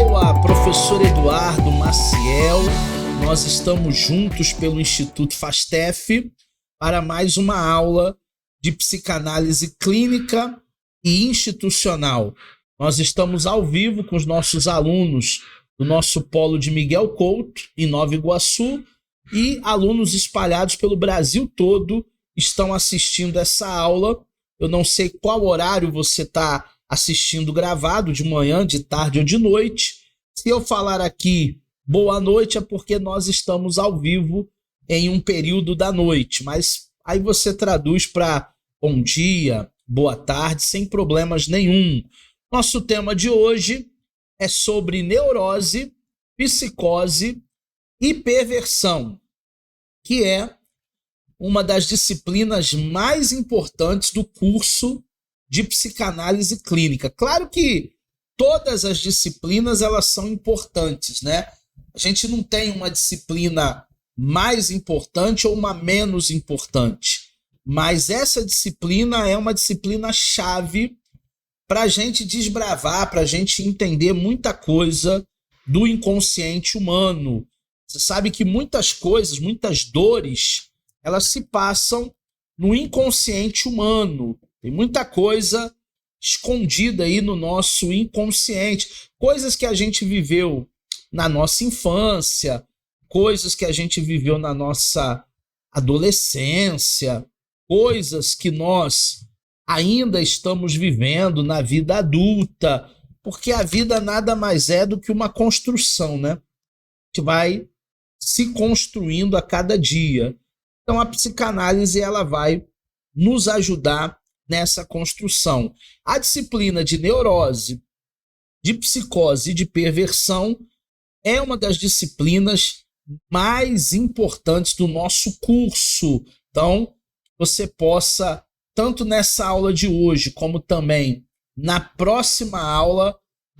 sou a professor Eduardo Maciel. Nós estamos juntos pelo Instituto FASTEF para mais uma aula de psicanálise clínica e institucional. Nós estamos ao vivo com os nossos alunos do nosso polo de Miguel Couto, em Nova Iguaçu, e alunos espalhados pelo Brasil todo estão assistindo essa aula. Eu não sei qual horário você está assistindo gravado, de manhã, de tarde ou de noite. Se eu falar aqui boa noite é porque nós estamos ao vivo em um período da noite, mas aí você traduz para bom dia, boa tarde, sem problemas nenhum. Nosso tema de hoje é sobre neurose, psicose e perversão, que é uma das disciplinas mais importantes do curso de psicanálise clínica. Claro que todas as disciplinas elas são importantes, né? A gente não tem uma disciplina mais importante ou uma menos importante, mas essa disciplina é uma disciplina chave para a gente desbravar, para a gente entender muita coisa do inconsciente humano. Você sabe que muitas coisas, muitas dores, elas se passam no inconsciente humano. Tem muita coisa escondida aí no nosso inconsciente. Coisas que a gente viveu na nossa infância, coisas que a gente viveu na nossa adolescência, coisas que nós ainda estamos vivendo na vida adulta, porque a vida nada mais é do que uma construção, né? A gente vai se construindo a cada dia. Então a psicanálise ela vai nos ajudar nessa construção. A disciplina de neurose, de psicose e de perversão é uma das disciplinas mais importantes do nosso curso. Então, você possa, tanto nessa aula de hoje, como também na próxima aula,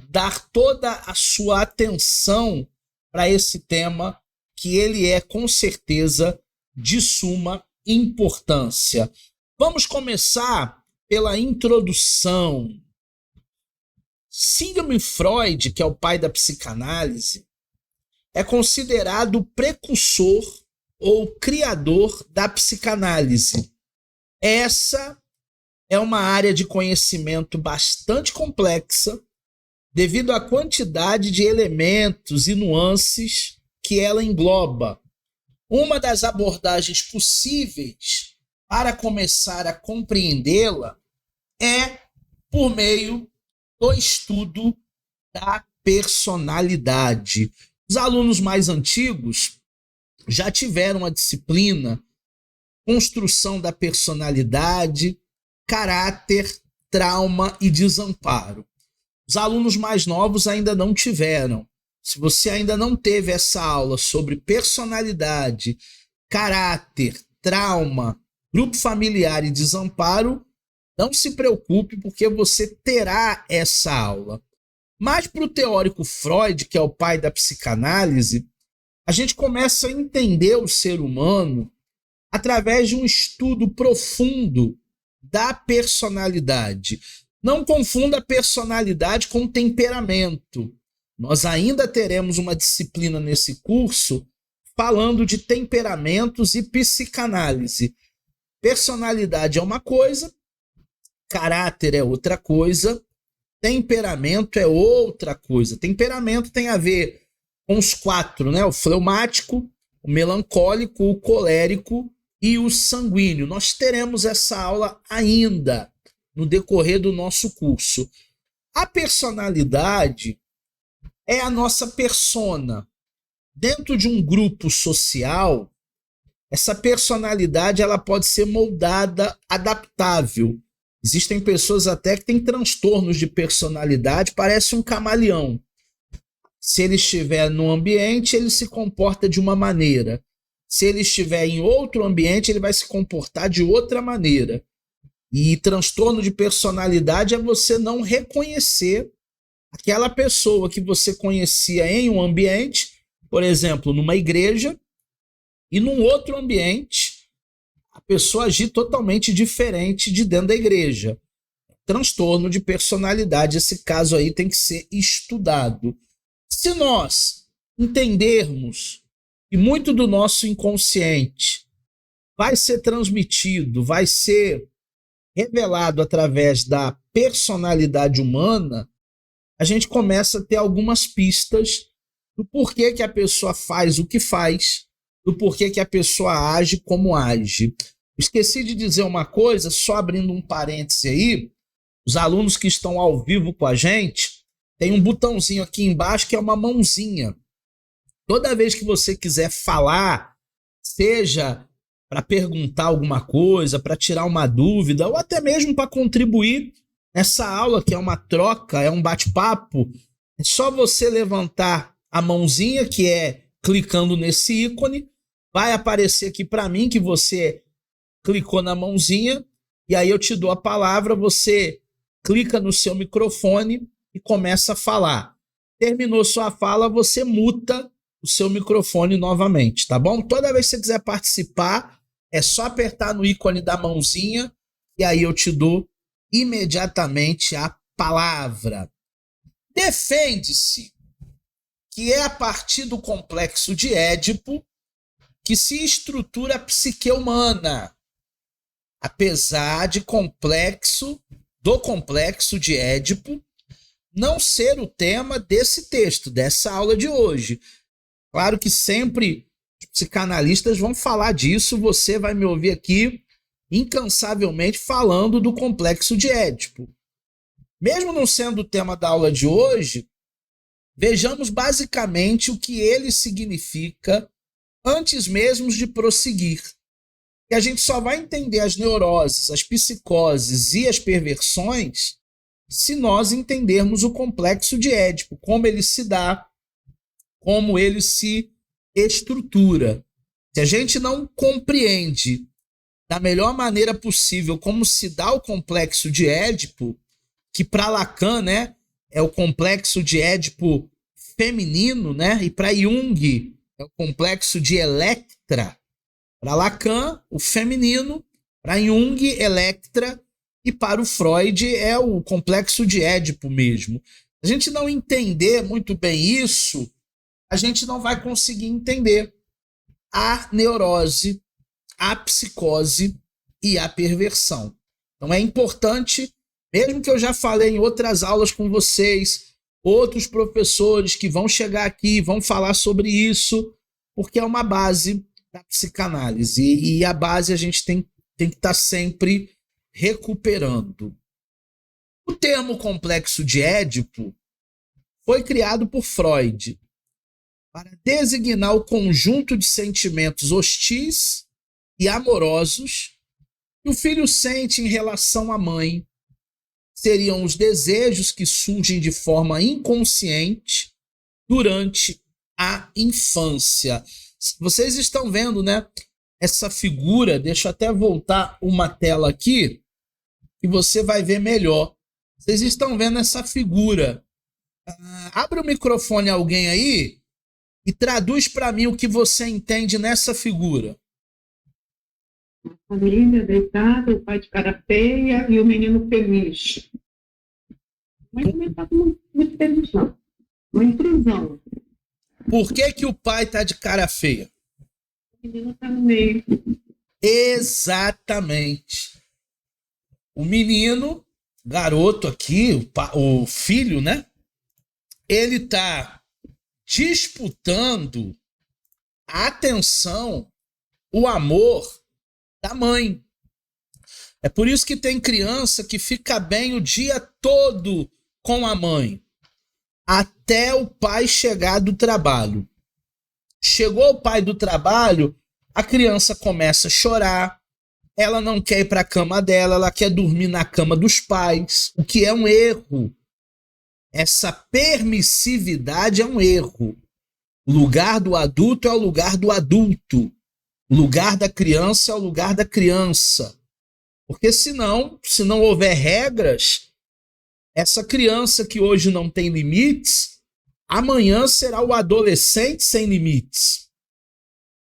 dar toda a sua atenção para esse tema, que ele é, com certeza, de suma importância. Vamos começar pela introdução. Sigmund Freud, que é o pai da psicanálise, é considerado o precursor ou criador da psicanálise. Essa é uma área de conhecimento bastante complexa, devido à quantidade de elementos e nuances que ela engloba. Uma das abordagens possíveis para começar a compreendê-la é por meio do estudo da personalidade. Os alunos mais antigos já tiveram a disciplina construção da personalidade, caráter, trauma e desamparo. Os alunos mais novos ainda não tiveram. Se você ainda não teve essa aula sobre personalidade, caráter, trauma, grupo familiar e desamparo, não se preocupe, porque você terá essa aula. Mas para o teórico Freud, que é o pai da psicanálise, a gente começa a entender o ser humano através de um estudo profundo da personalidade. Não confunda personalidade com temperamento. Nós ainda teremos uma disciplina nesse curso falando de temperamentos e psicanálise. Personalidade é uma coisa, caráter é outra coisa, temperamento é outra coisa. Temperamento tem a ver com os quatro, né? O fleumático, o melancólico, o colérico e o sanguíneo. Nós teremos essa aula ainda no decorrer do nosso curso. A personalidade é a nossa persona. Dentro de um grupo social, essa personalidade ela pode ser moldada, adaptável. Existem pessoas até que têm transtornos de personalidade, parece um camaleão. Se ele estiver num ambiente, ele se comporta de uma maneira. Se ele estiver em outro ambiente, ele vai se comportar de outra maneira. E transtorno de personalidade é você não reconhecer aquela pessoa que você conhecia em um ambiente, por exemplo, numa igreja, e num outro ambiente, a pessoa agir totalmente diferente de dentro da igreja. Transtorno de personalidade, esse caso aí tem que ser estudado. Se nós entendermos que muito do nosso inconsciente vai ser transmitido, vai ser revelado através da personalidade humana, a gente começa a ter algumas pistas do porquê que a pessoa faz o que faz, do porquê que a pessoa age como age. Esqueci de dizer uma coisa, só abrindo um parêntese aí, os alunos que estão ao vivo com a gente, tem um botãozinho aqui embaixo que é uma mãozinha. Toda vez que você quiser falar, seja para perguntar alguma coisa, para tirar uma dúvida, ou até mesmo para contribuir nessa aula, que é uma troca, é um bate-papo, é só você levantar a mãozinha, que é clicando nesse ícone, vai aparecer aqui para mim que você clicou na mãozinha, e aí eu te dou a palavra, você clica no seu microfone e começa a falar. Terminou sua fala, você muta o seu microfone novamente, tá bom? Toda vez que você quiser participar, é só apertar no ícone da mãozinha e aí eu te dou imediatamente a palavra. Defende-se que é a partir do complexo de Édipo que se estrutura a psique humana, apesar de do complexo de Édipo não ser o tema desse texto, dessa aula de hoje. Claro que sempre os psicanalistas vão falar disso, você vai me ouvir aqui incansavelmente falando do complexo de Édipo. Mesmo não sendo o tema da aula de hoje, vejamos basicamente o que ele significa antes mesmo de prosseguir. E a gente só vai entender as neuroses, as psicoses e as perversões se nós entendermos o complexo de Édipo, como ele se dá, como ele se estrutura. Se a gente não compreende da melhor maneira possível como se dá o complexo de Édipo, que para Lacan, né, é o complexo de Édipo feminino, né, e para Jung é o complexo de Electra. Para Lacan, o feminino, para Jung, Electra, e para o Freud é o complexo de Édipo mesmo. Se a gente não entender muito bem isso, a gente não vai conseguir entender a neurose, a psicose e a perversão. Então é importante, mesmo que eu já falei em outras aulas com vocês, outros professores que vão chegar aqui vão falar sobre isso, porque é uma base da psicanálise. E a base a gente tem que estar sempre recuperando. O termo complexo de Édipo foi criado por Freud para designar o conjunto de sentimentos hostis e amorosos que o filho sente em relação à mãe. Seriam os desejos que surgem de forma inconsciente durante a infância. Vocês estão vendo, né? Essa figura, deixa eu até voltar uma tela aqui, que você vai ver melhor. Vocês estão vendo essa figura. Abre o microfone alguém aí e traduz para mim o que você entende nessa figura. A família deitada, o pai de cara feia e o menino feliz. Mas também está muito feliz, não. Uma intrusão. Por que o pai está de cara feia? O menino está no meio. Exatamente. O menino, garoto aqui, o filho, né? Ele está disputando a atenção, o amor da mãe. É por isso que tem criança que fica bem o dia todo com a mãe, até o pai chegar do trabalho. Chegou o pai do trabalho, a criança começa a chorar, ela não quer ir para a cama dela, ela quer dormir na cama dos pais, o que é um erro. Essa permissividade é um erro. O lugar do adulto é o lugar do adulto. O lugar da criança é o lugar da criança. Porque senão, se não houver regras, essa criança que hoje não tem limites, amanhã será o adolescente sem limites.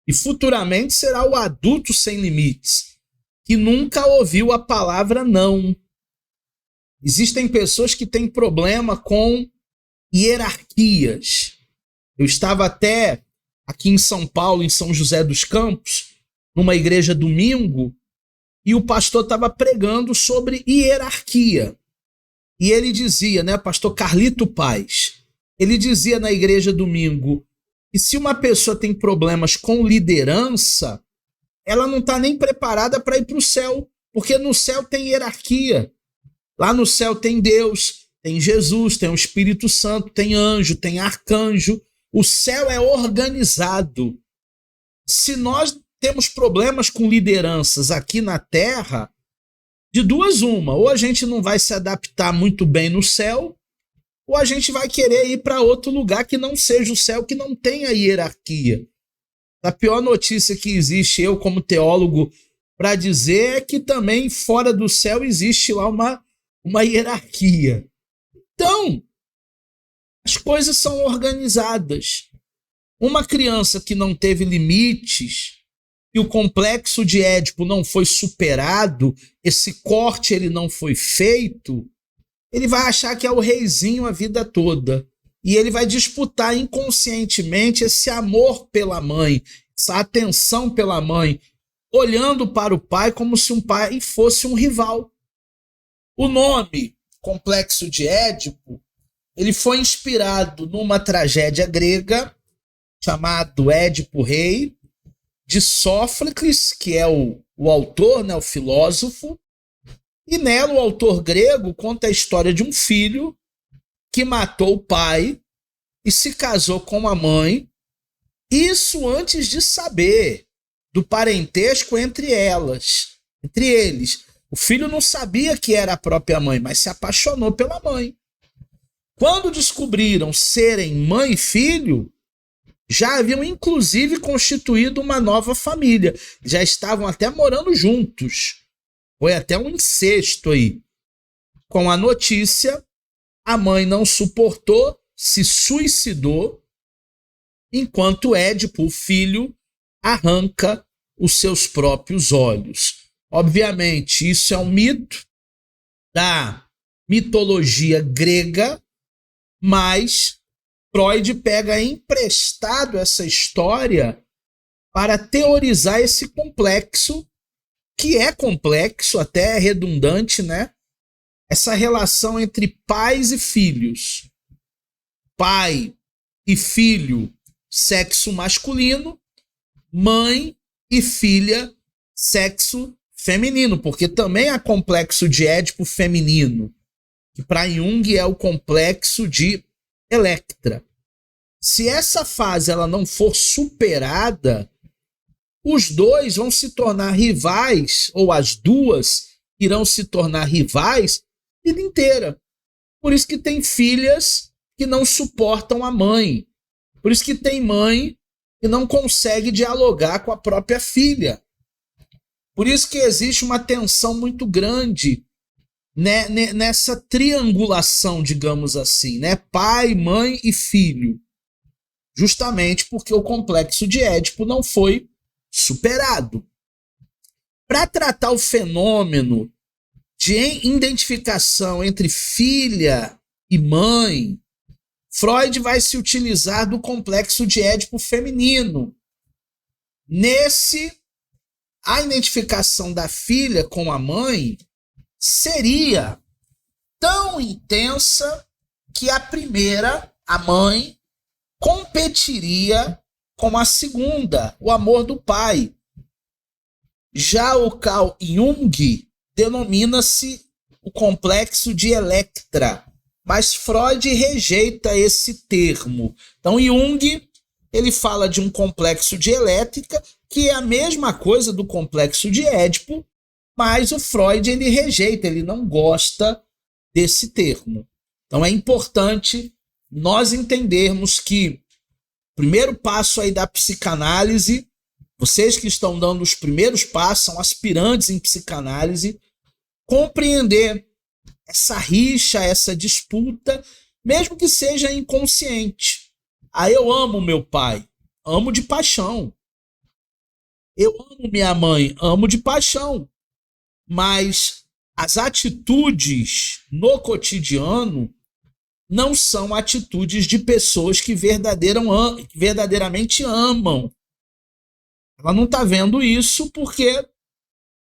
E futuramente será o adulto sem limites, que nunca ouviu a palavra não. Existem pessoas que têm problema com hierarquias. Eu estava até aqui em São Paulo, em São José dos Campos, numa igreja domingo, e o pastor estava pregando sobre hierarquia. E ele dizia, né, pastor Carlito Paz, ele dizia na igreja domingo que se uma pessoa tem problemas com liderança, ela não está nem preparada para ir para o céu, porque no céu tem hierarquia. Lá no céu tem Deus, tem Jesus, tem o Espírito Santo, tem anjo, tem arcanjo. O céu é organizado. Se nós temos problemas com lideranças aqui na Terra, de duas uma, ou a gente não vai se adaptar muito bem no céu, ou a gente vai querer ir para outro lugar que não seja o céu, que não tenha hierarquia. A pior notícia que existe, eu como teólogo, para dizer é que também fora do céu existe lá uma hierarquia. Então, as coisas são organizadas. Uma criança que não teve limites, e o complexo de Édipo não foi superado, esse corte ele não foi feito, ele vai achar que é o reizinho a vida toda. E ele vai disputar inconscientemente esse amor pela mãe, essa atenção pela mãe, olhando para o pai como se um pai fosse um rival. O nome Complexo de Édipo, ele foi inspirado numa tragédia grega chamado Édipo Rei, de Sófocles, que é o autor, né, o filósofo, e nela o autor grego conta a história de um filho que matou o pai e se casou com a mãe, isso antes de saber do parentesco entre eles. O filho não sabia que era a própria mãe, mas se apaixonou pela mãe. Quando descobriram serem mãe e filho, já haviam inclusive constituído uma nova família. Já estavam até morando juntos. Foi até um incesto aí. Com a notícia, a mãe não suportou, se suicidou, enquanto Édipo, o filho, arranca os seus próprios olhos. Obviamente, isso é um mito da mitologia grega, mas Freud pega emprestado essa história para teorizar esse complexo, que é complexo, até redundante, né? Essa relação entre pais e filhos. Pai e filho, sexo masculino, mãe e filha, sexo feminino, porque também há complexo de Édipo feminino, que para Jung é o complexo de Electra. Se essa fase ela não for superada, os dois vão se tornar rivais, ou as duas irão se tornar rivais a vida inteira. Por isso que tem filhas que não suportam a mãe. Por isso que tem mãe que não consegue dialogar com a própria filha. Por isso que existe uma tensão muito grande, né, nessa triangulação, digamos assim, né? Pai, mãe e filho. Justamente porque o complexo de Édipo não foi superado. Para tratar o fenômeno de identificação entre filha e mãe, Freud vai se utilizar do complexo de Édipo feminino. Nesse, a identificação da filha com a mãe seria tão intensa que a primeira, a mãe, competiria com a segunda, o amor do pai. Já o Carl Jung denomina-se o complexo de Electra, mas Freud rejeita esse termo. Então Jung ele fala de um complexo de Elétrica, que é a mesma coisa do complexo de Édipo, mas o Freud ele rejeita, ele não gosta desse termo. Então é importante nós entendermos que o primeiro passo aí da psicanálise, vocês que estão dando os primeiros passos, são aspirantes em psicanálise, compreender essa rixa, essa disputa, mesmo que seja inconsciente. Ah, eu amo meu pai, amo de paixão. Eu amo minha mãe, amo de paixão. Mas as atitudes no cotidiano não são atitudes de pessoas que verdadeiramente amam. Ela não está vendo isso porque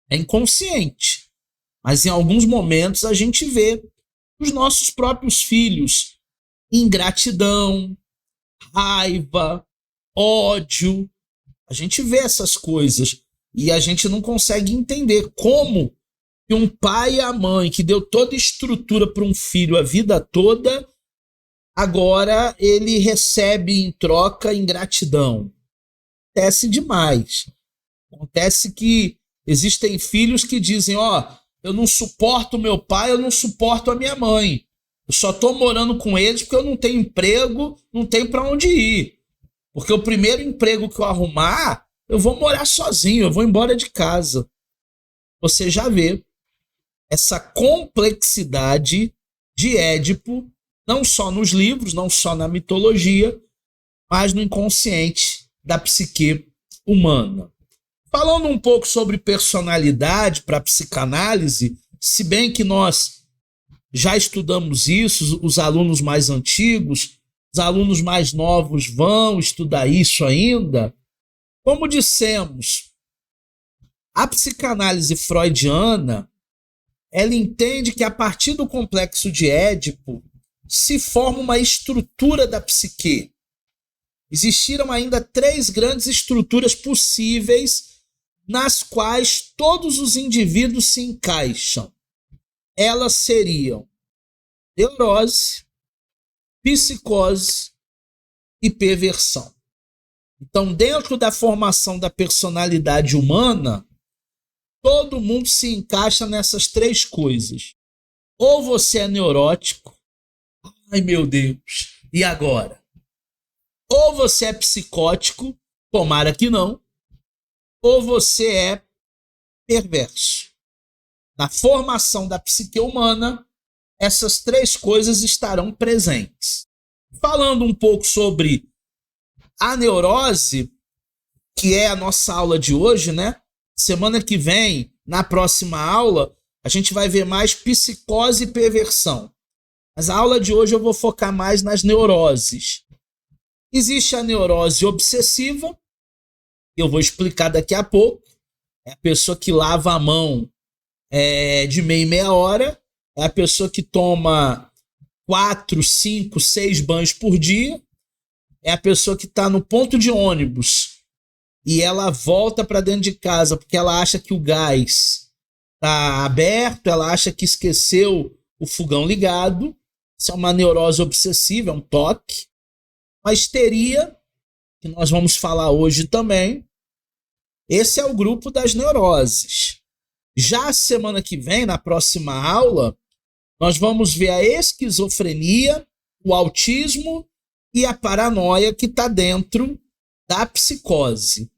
é inconsciente. Mas em alguns momentos a gente vê os nossos próprios filhos ingratidão, raiva, ódio. A gente vê essas coisas e a gente não consegue entender como que um pai e a mãe que deu toda a estrutura para um filho a vida toda, agora ele recebe em troca ingratidão. Acontece demais. Acontece que existem filhos que dizem, eu não suporto meu pai, eu não suporto a minha mãe. Eu só estou morando com eles porque eu não tenho emprego, não tenho para onde ir. Porque o primeiro emprego que eu arrumar, eu vou morar sozinho, eu vou embora de casa. Você já vê essa complexidade de Édipo, não só nos livros, não só na mitologia, mas no inconsciente da psique humana. Falando um pouco sobre personalidade para a psicanálise, se bem que nós já estudamos isso, os alunos mais antigos, os alunos mais novos vão estudar isso ainda. Como dissemos, a psicanálise freudiana, ela entende que a partir do complexo de Édipo se forma uma estrutura da psique. Existiram ainda 3 grandes estruturas possíveis nas quais todos os indivíduos se encaixam. Elas seriam neurose, psicose e perversão. Então, dentro da formação da personalidade humana, todo mundo se encaixa nessas 3 coisas. Ou você é neurótico, ai meu Deus, e agora? Ou você é psicótico, tomara que não, ou você é perverso. Na formação da psique humana, essas 3 coisas estarão presentes. Falando um pouco sobre a neurose, que é a nossa aula de hoje, né? Semana que vem, na próxima aula, a gente vai ver mais psicose e perversão. Mas a aula de hoje eu vou focar mais nas neuroses. Existe a neurose obsessiva, eu vou explicar daqui a pouco. É a pessoa que lava a mão de meia em meia hora, é a pessoa que toma 4, 5, 6 banhos por dia, é a pessoa que está no ponto de ônibus e ela volta para dentro de casa porque ela acha que o gás está aberto, ela acha que esqueceu o fogão ligado. Isso é uma neurose obsessiva, é um toque. A histeria, que nós vamos falar hoje também, esse é o grupo das neuroses. Já a semana que vem, na próxima aula, nós vamos ver a esquizofrenia, o autismo e a paranoia que está dentro da psicose.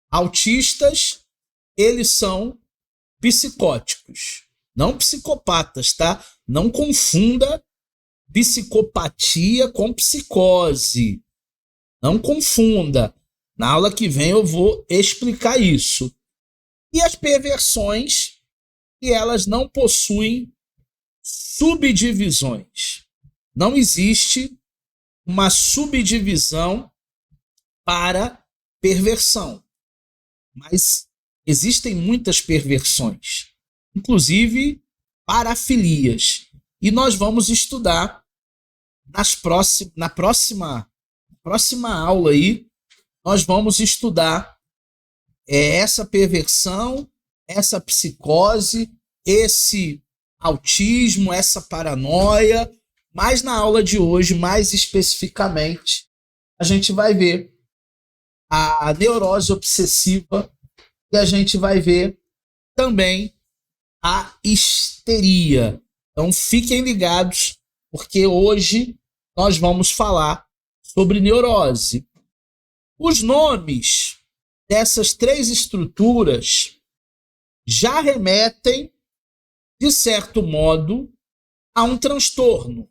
Autistas, eles são psicóticos, não psicopatas, tá? Não confunda psicopatia com psicose. Não confunda. Na aula que vem eu vou explicar isso. E as perversões, que elas não possuem subdivisões. Não existe uma subdivisão para perversão. Mas existem muitas perversões, inclusive parafilias. E nós vamos estudar na próxima aula aí, nós vamos estudar essa perversão, essa psicose, esse autismo, essa paranoia. Mas na aula de hoje, mais especificamente, a gente vai ver a neurose obsessiva e a gente vai ver também a histeria. Então fiquem ligados, porque hoje nós vamos falar sobre neurose. Os nomes dessas 3 estruturas já remetem, de certo modo, a um transtorno.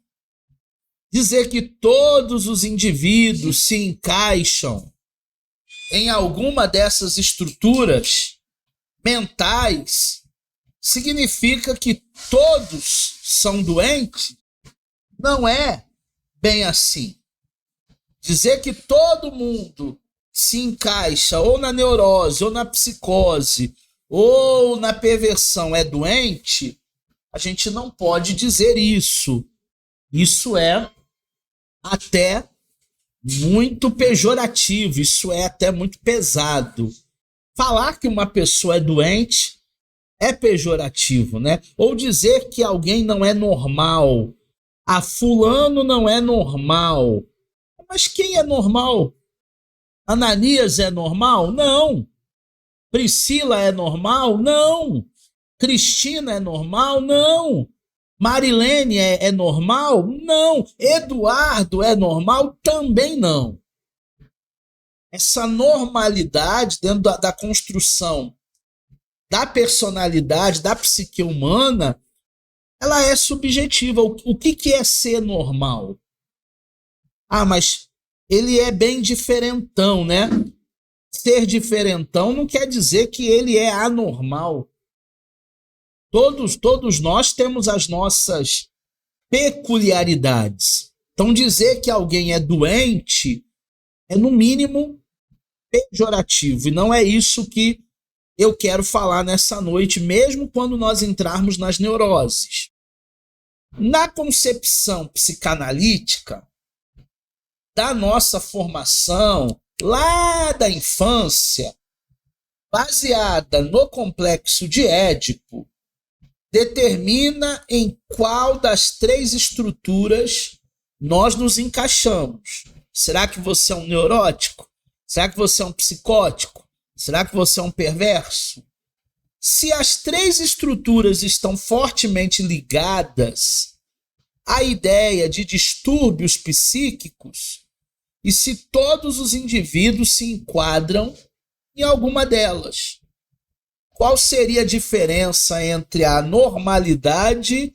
Dizer que todos os indivíduos se encaixam em alguma dessas estruturas mentais significa que todos são doentes? Não é bem assim. Dizer que todo mundo se encaixa ou na neurose, ou na psicose, ou na perversão é doente, a gente não pode dizer isso. Isso é até muito pejorativo, isso é até muito pesado. Falar que uma pessoa é doente é pejorativo, né? Ou dizer que alguém não é normal. Ah, fulano não é normal. Mas quem é normal? Ananias é normal? Não. Priscila é normal? Não. Cristina é normal? Não. Marilene é normal? Não. Eduardo é normal? Também não. Essa normalidade dentro da construção da personalidade, da psique humana, ela é subjetiva. O que é ser normal? Ah, mas ele é bem diferentão, né? Ser diferentão não quer dizer que ele é anormal. Todos nós temos as nossas peculiaridades. Então, dizer que alguém é doente é, no mínimo, pejorativo. E não é isso que eu quero falar nessa noite, mesmo quando nós entrarmos nas neuroses. Na concepção psicanalítica, da nossa formação, lá da infância, baseada no complexo de Édipo, determina em qual das 3 estruturas nós nos encaixamos. Será que você é um neurótico? Será que você é um psicótico? Será que você é um perverso? Se as 3 estruturas estão fortemente ligadas à ideia de distúrbios psíquicos, e se todos os indivíduos se enquadram em alguma delas, qual seria a diferença entre a normalidade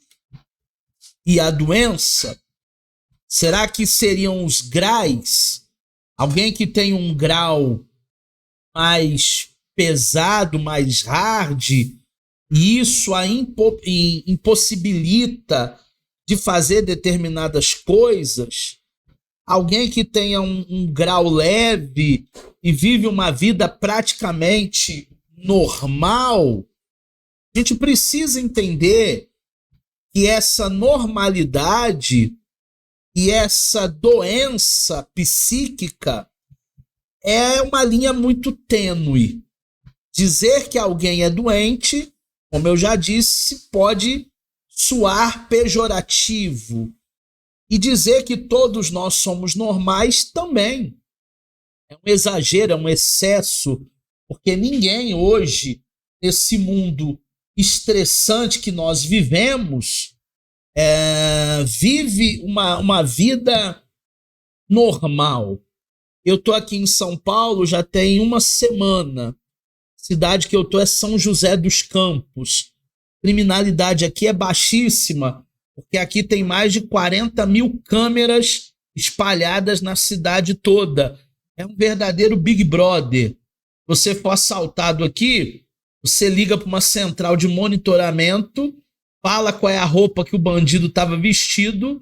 e a doença? Será que seriam os graus? Alguém que tem um grau mais pesado, mais hard, e isso a impossibilita de fazer determinadas coisas? Alguém que tenha um grau leve e vive uma vida praticamente normal? A gente precisa entender que essa normalidade e essa doença psíquica é uma linha muito tênue. Dizer que alguém é doente, como eu já disse, pode soar pejorativo. E dizer que todos nós somos normais também. É um exagero, é um excesso, porque ninguém hoje, nesse mundo estressante que nós vivemos, vive uma vida normal. Eu estou aqui em São Paulo já tem uma semana. A cidade que eu estou é São José dos Campos. A criminalidade aqui é baixíssima, porque aqui tem mais de 40 mil câmeras espalhadas na cidade toda. É um verdadeiro Big Brother. Você for assaltado aqui, você liga para uma central de monitoramento, fala qual é a roupa que o bandido estava vestido,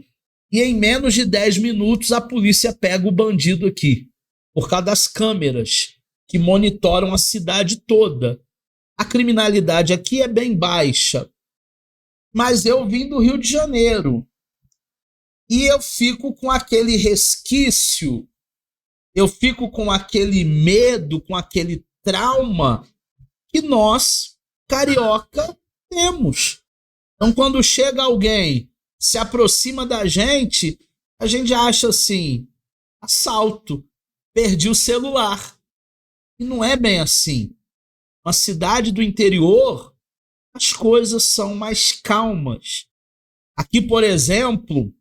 e em menos de 10 minutos a polícia pega o bandido aqui, por causa das câmeras que monitoram a cidade toda. A criminalidade aqui é bem baixa, mas eu vim do Rio de Janeiro e eu fico com aquele resquício, eu fico com aquele medo, com aquele trauma que nós, carioca, temos. Então, quando chega alguém, se aproxima da gente, a gente acha assim, assalto, perdi o celular. E não é bem assim. Uma cidade do interior, as coisas são mais calmas. Aqui, por exemplo,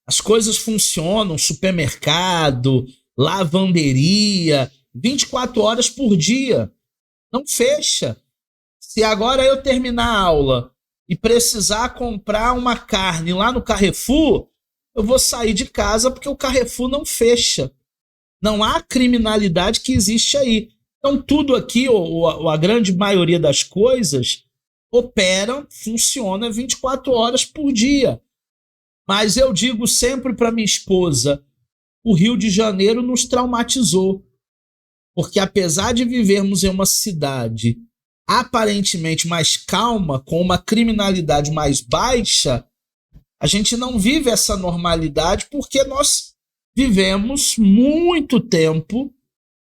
as coisas funcionam, supermercado, lavanderia, 24 horas por dia. Não fecha. Se agora eu terminar a aula e precisar comprar uma carne lá no Carrefour, eu vou sair de casa porque o Carrefour não fecha. Não há criminalidade que existe aí. Então tudo aqui, ou a grande maioria das coisas, operam, funciona 24 horas por dia. Mas eu digo sempre para minha esposa, o Rio de Janeiro nos traumatizou, porque apesar de vivermos em uma cidade aparentemente mais calma, com uma criminalidade mais baixa, a gente não vive essa normalidade porque nós vivemos muito tempo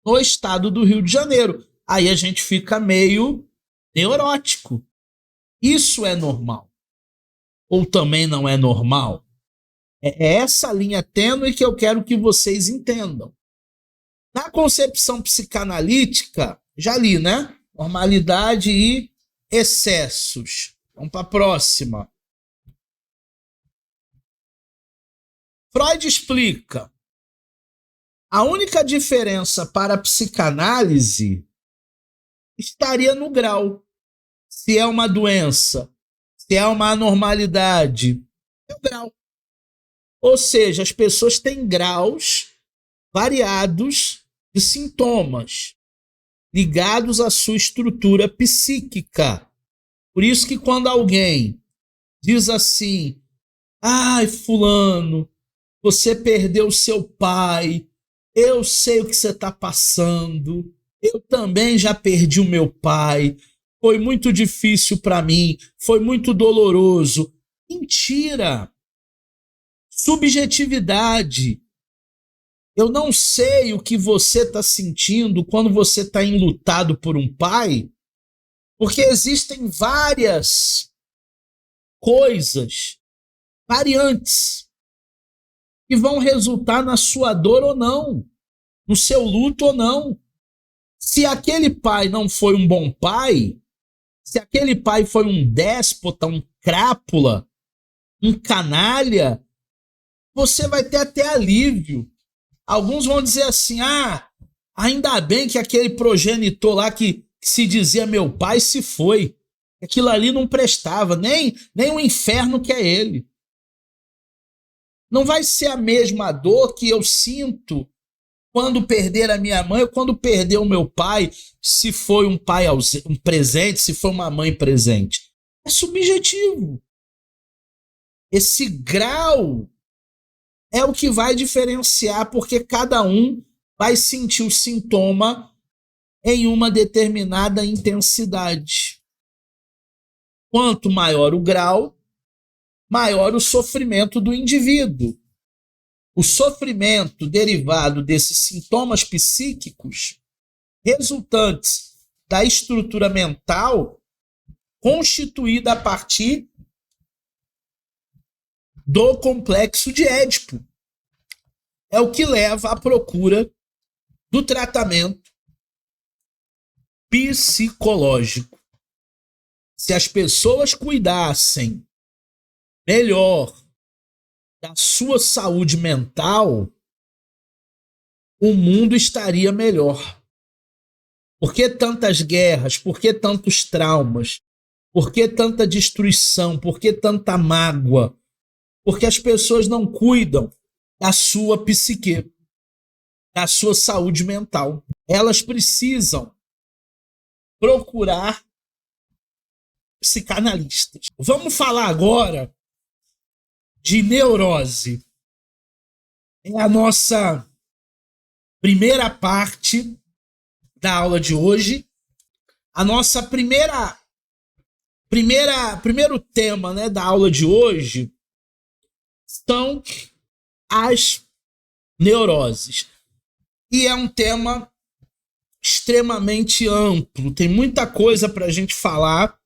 no estado do Rio de Janeiro. Aí a gente fica meio neurótico. Isso é normal? Ou também não é normal? É essa linha tênue que eu quero que vocês entendam. Na concepção psicanalítica, já li, né? Normalidade e excessos. Vamos para a próxima. Freud explica: a única diferença para a psicanálise estaria no grau. Se é uma doença, se é uma anormalidade, é o grau. Ou seja, as pessoas têm graus variados de sintomas ligados à sua estrutura psíquica. Por isso que quando alguém diz assim, ai, fulano, você perdeu seu pai, eu sei o que você está passando, eu também já perdi o meu pai, foi muito difícil para mim, foi muito doloroso. Mentira! Subjetividade. Eu não sei o que você está sentindo quando você está enlutado por um pai, porque existem várias coisas, variantes, que vão resultar na sua dor ou não, no seu luto ou não. Se aquele pai não foi um bom pai, se aquele pai foi um déspota, um crápula, um canalha, você vai ter até alívio. Alguns vão dizer assim, ainda bem que aquele progenitor lá que se dizia meu pai se foi. Aquilo ali não prestava, nem o inferno que é ele. Não vai ser a mesma dor que eu sinto quando perder a minha mãe ou quando perder o meu pai, se foi um pai ausente, um presente, se foi uma mãe presente. É subjetivo. Esse grau é o que vai diferenciar, porque cada um vai sentir o sintoma em uma determinada intensidade. Quanto maior o grau, maior o sofrimento do indivíduo. O sofrimento derivado desses sintomas psíquicos resultantes da estrutura mental constituída a partir do complexo de Édipo. É o que leva à procura do tratamento psicológico. Se as pessoas cuidassem melhor da sua saúde mental, o mundo estaria melhor. Por que tantas guerras? Por que tantos traumas? Por que tanta destruição? Por que tanta mágoa? Porque as pessoas não cuidam da sua psique, da sua saúde mental. Elas precisam procurar psicanalistas. Vamos falar agora de neurose. É a nossa primeira parte da aula de hoje. A nossa primeiro tema, né, da aula de hoje são as neuroses. E é um tema extremamente amplo. Tem muita coisa para a gente falar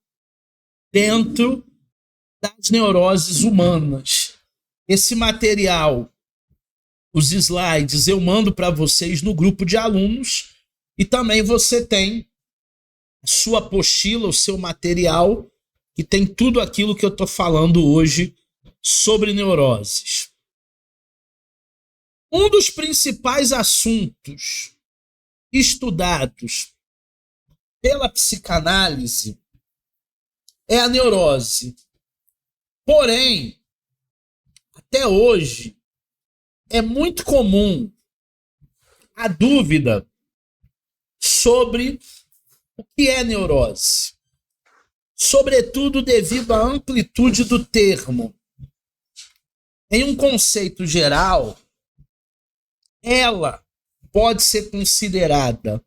dentro das neuroses humanas. Esse material, os slides, eu mando para vocês no grupo de alunos e também você tem a sua apostila, o seu material, que tem tudo aquilo que eu estou falando hoje sobre neuroses. Um dos principais assuntos estudados pela psicanálise é a neurose. Porém, até hoje, é muito comum a dúvida sobre o que é neurose, sobretudo devido à amplitude do termo. Em um conceito geral, ela pode ser considerada,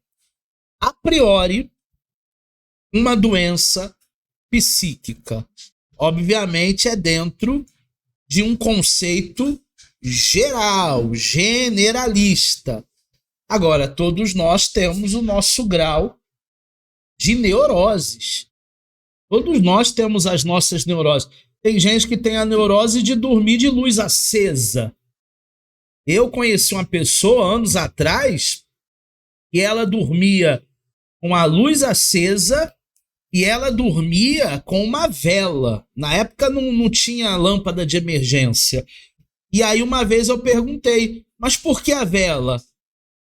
a priori, uma doença psíquica. Obviamente, é dentro de um conceito geral, generalista. Agora, todos nós temos o nosso grau de neuroses. Todos nós temos as nossas neuroses. Tem gente que tem a neurose de dormir de luz acesa. Eu conheci uma pessoa, anos atrás, que ela dormia com a luz acesa e ela dormia com uma vela. Na época não tinha lâmpada de emergência. E aí uma vez eu perguntei, mas por que a vela?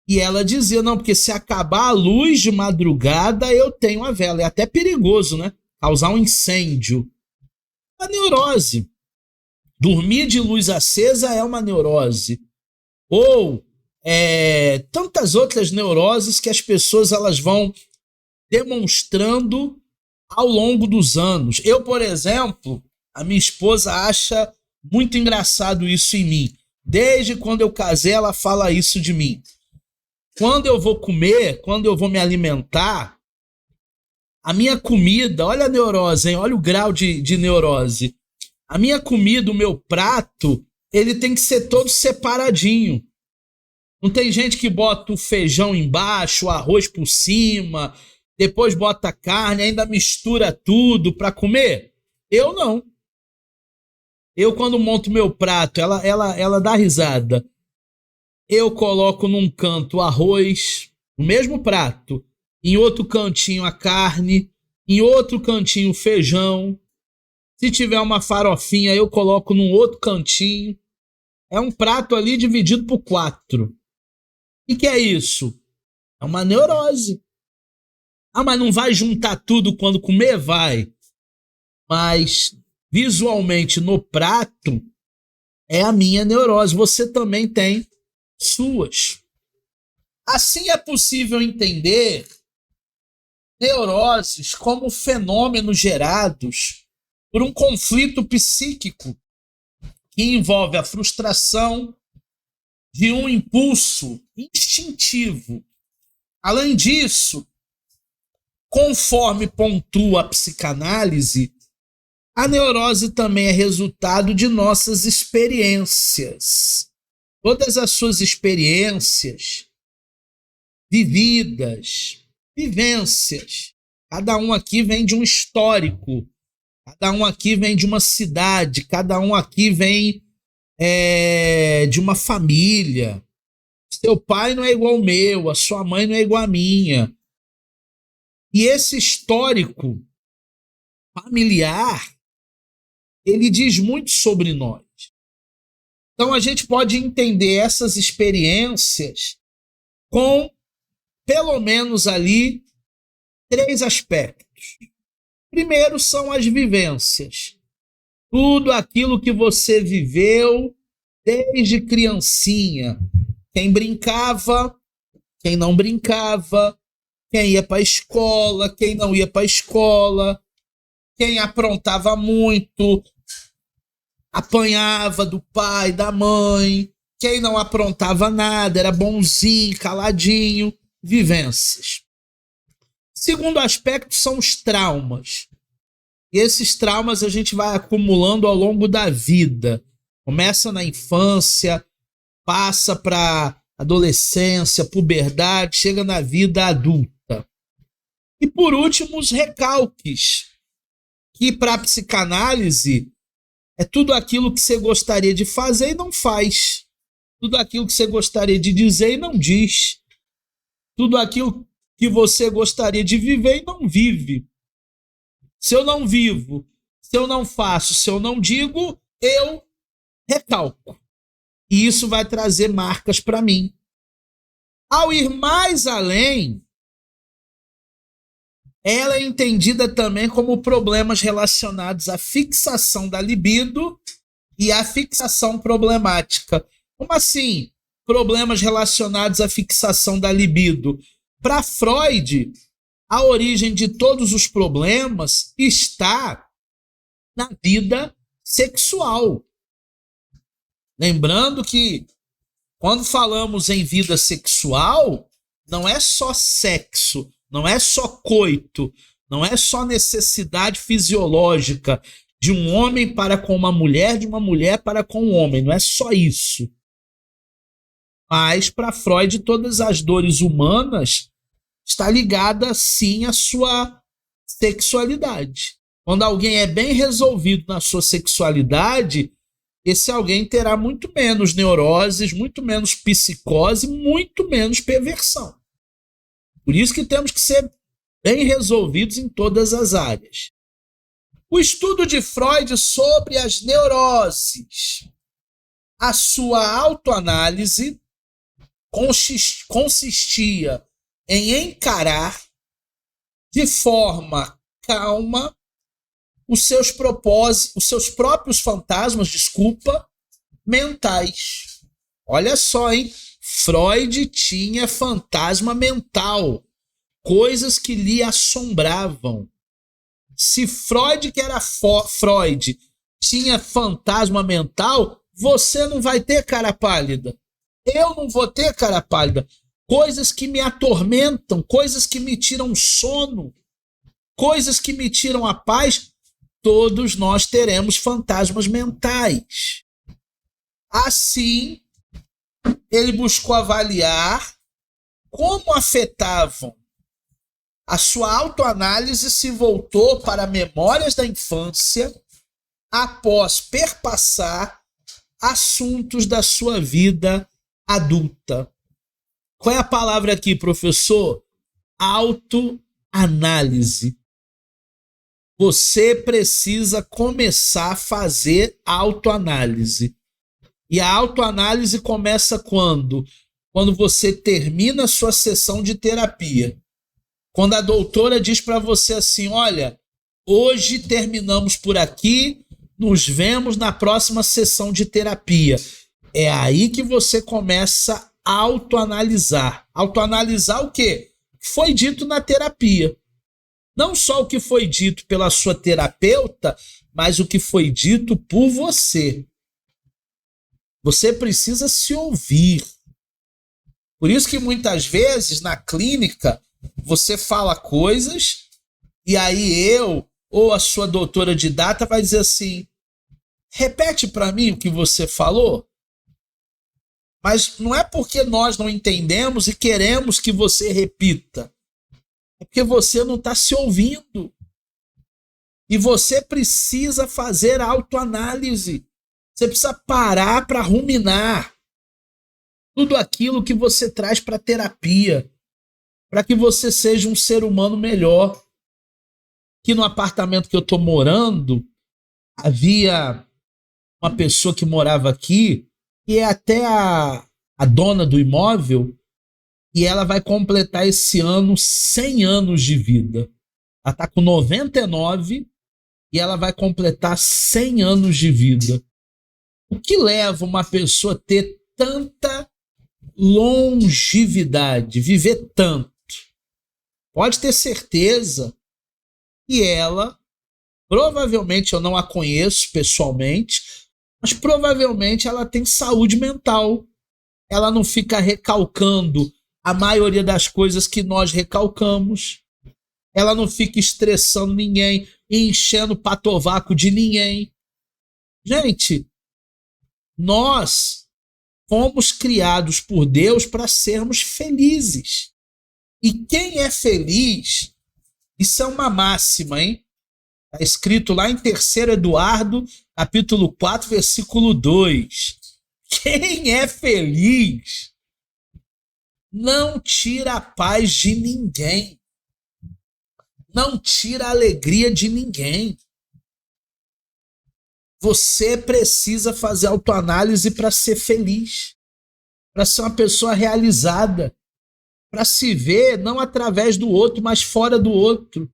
E ela dizia, não, porque se acabar a luz de madrugada, eu tenho a vela. É até perigoso, né? Causar um incêndio. A neurose. Dormir de luz acesa é uma neurose. Ou tantas outras neuroses que as pessoas elas vão demonstrando ao longo dos anos. Eu, por exemplo, a minha esposa acha muito engraçado isso em mim. Desde quando eu casei, ela fala isso de mim. Quando eu vou comer, quando eu vou me alimentar, a minha comida, olha a neurose, hein? Olha o grau de neurose. A minha comida, o meu prato, ele tem que ser todo separadinho. Não tem gente que bota o feijão embaixo, o arroz por cima, depois bota a carne, ainda mistura tudo para comer? Eu não. Eu, quando monto meu prato, ela dá risada. Eu coloco num canto o arroz, no mesmo prato, em outro cantinho a carne, em outro cantinho o feijão. Se tiver uma farofinha, eu coloco num outro cantinho. É um prato ali dividido por 4. E que é isso? É uma neurose. Ah, mas não vai juntar tudo quando comer? Vai. Mas visualmente no prato é a minha neurose. Você também tem suas. Assim é possível entender neuroses como fenômenos gerados por um conflito psíquico que envolve a frustração de um impulso instintivo. Além disso, conforme pontua a psicanálise, a neurose também é resultado de nossas experiências. Todas as suas experiências vividas, vivências. Cada um aqui vem de um histórico, cada um aqui vem de uma cidade, cada um aqui vem de uma família. Seu pai não é igual ao meu, a sua mãe não é igual à minha. E esse histórico familiar, ele diz muito sobre nós. Então a gente pode entender essas experiências com, pelo menos ali, 3 aspectos. Primeiro são as vivências. Tudo aquilo que você viveu desde criancinha. Quem brincava, quem não brincava, quem ia para a escola, quem não ia para a escola, quem aprontava muito, apanhava do pai, da mãe, quem não aprontava nada, era bonzinho, caladinho, vivências. Segundo aspecto são os traumas. E esses traumas a gente vai acumulando ao longo da vida. Começa na infância, passa para adolescência, puberdade, chega na vida adulta. E por último, os recalques, que para a psicanálise é tudo aquilo que você gostaria de fazer e não faz. Tudo aquilo que você gostaria de dizer e não diz. Tudo aquilo que você gostaria de viver e não vive. Se eu não vivo, se eu não faço, se eu não digo, eu recalco. E isso vai trazer marcas para mim. Ao ir mais além, ela é entendida também como problemas relacionados à fixação da libido e à fixação problemática. Como assim? Problemas relacionados à fixação da libido. Para Freud, a origem de todos os problemas está na vida sexual. Lembrando que quando falamos em vida sexual, não é só sexo, não é só coito, não é só necessidade fisiológica de um homem para com uma mulher, de uma mulher para com um homem, não é só isso. Mas para Freud, todas as dores humanas está ligada sim à sua sexualidade. Quando alguém é bem resolvido na sua sexualidade, esse alguém terá muito menos neuroses, muito menos psicose, muito menos perversão. Por isso que temos que ser bem resolvidos em todas as áreas. O estudo de Freud sobre as neuroses, a sua autoanálise consistia em encarar de forma calma os seus próprios fantasmas, mentais. Olha só, hein? Freud tinha fantasma mental, coisas que lhe assombravam. Se Freud, que era Freud, tinha fantasma mental, você não vai ter, cara pálida. Eu não vou ter, cara pálida. Coisas que me atormentam, coisas que me tiram sono, coisas que me tiram a paz, todos nós teremos fantasmas mentais. Assim, ele buscou avaliar como afetavam. A sua autoanálise se voltou para memórias da infância após perpassar assuntos da sua vida adulta. Qual é a palavra aqui, professor? Autoanálise. Você precisa começar a fazer autoanálise. E a autoanálise começa quando? Quando você termina a sua sessão de terapia. Quando a doutora diz para você assim, olha, hoje terminamos por aqui, nos vemos na próxima sessão de terapia. É aí que você começa a autoanalisar. Autoanalisar o quê? O que foi dito na terapia. Não só o que foi dito pela sua terapeuta, mas o que foi dito por você. Você precisa se ouvir. Por isso que muitas vezes na clínica você fala coisas e aí eu ou a sua doutora de data vai dizer assim, repete para mim o que você falou. Mas não é porque nós não entendemos e queremos que você repita. É porque você não está se ouvindo. E você precisa fazer autoanálise. Você precisa parar para ruminar tudo aquilo que você traz para a terapia, para que você seja um ser humano melhor. Aqui no apartamento que eu estou morando, havia uma pessoa que morava aqui, e é até a dona do imóvel, e ela vai completar esse ano 100 anos de vida. Ela está com 99 e ela vai completar 100 anos de vida. O que leva uma pessoa a ter tanta longevidade, viver tanto? Pode ter certeza que ela, provavelmente eu não a conheço pessoalmente, mas provavelmente ela tem saúde mental. Ela não fica recalcando a maioria das coisas que nós recalcamos. Ela não fica estressando ninguém, enchendo o patovaco de ninguém. Gente, nós fomos criados por Deus para sermos felizes. E quem é feliz, isso é uma máxima, hein? Está escrito lá em 3 Eduardo, capítulo 4, versículo 2. Quem é feliz não tira a paz de ninguém. Não tira a alegria de ninguém. Você precisa fazer autoanálise para ser feliz, para ser uma pessoa realizada, para se ver não através do outro, mas fora do outro.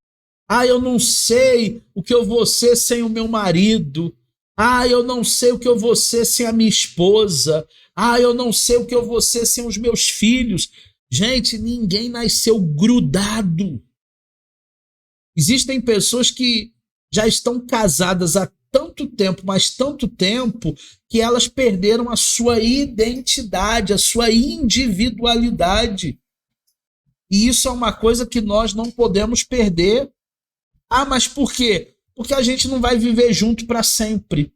Ah, eu não sei o que eu vou ser sem o meu marido. Ah, eu não sei o que eu vou ser sem a minha esposa. Ah, eu não sei o que eu vou ser sem os meus filhos. Gente, ninguém nasceu grudado. Existem pessoas que já estão casadas há tanto tempo, mas tanto tempo, que elas perderam a sua identidade, a sua individualidade. E isso é uma coisa que nós não podemos perder. Ah, mas por quê? Porque a gente não vai viver junto para sempre.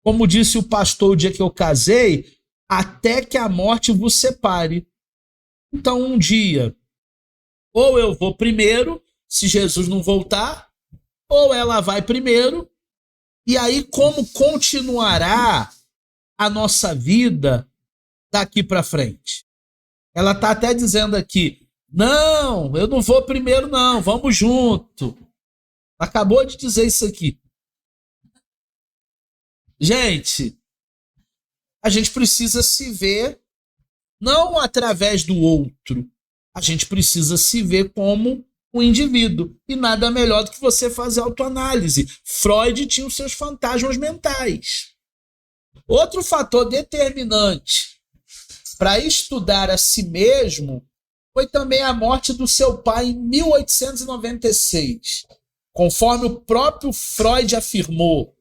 Como disse o pastor o dia que eu casei, até que a morte vos separe. Então, um dia, ou eu vou primeiro, se Jesus não voltar, ou ela vai primeiro, e aí como continuará a nossa vida daqui para frente? Ela está até dizendo aqui, não, eu não vou primeiro não, vamos junto. Acabou de dizer isso aqui. Gente, a gente precisa se ver não através do outro. A gente precisa se ver como um indivíduo. E nada melhor do que você fazer autoanálise. Freud tinha os seus fantasmas mentais. Outro fator determinante para estudar a si mesmo foi também a morte do seu pai em 1896. Conforme o próprio Freud afirmou,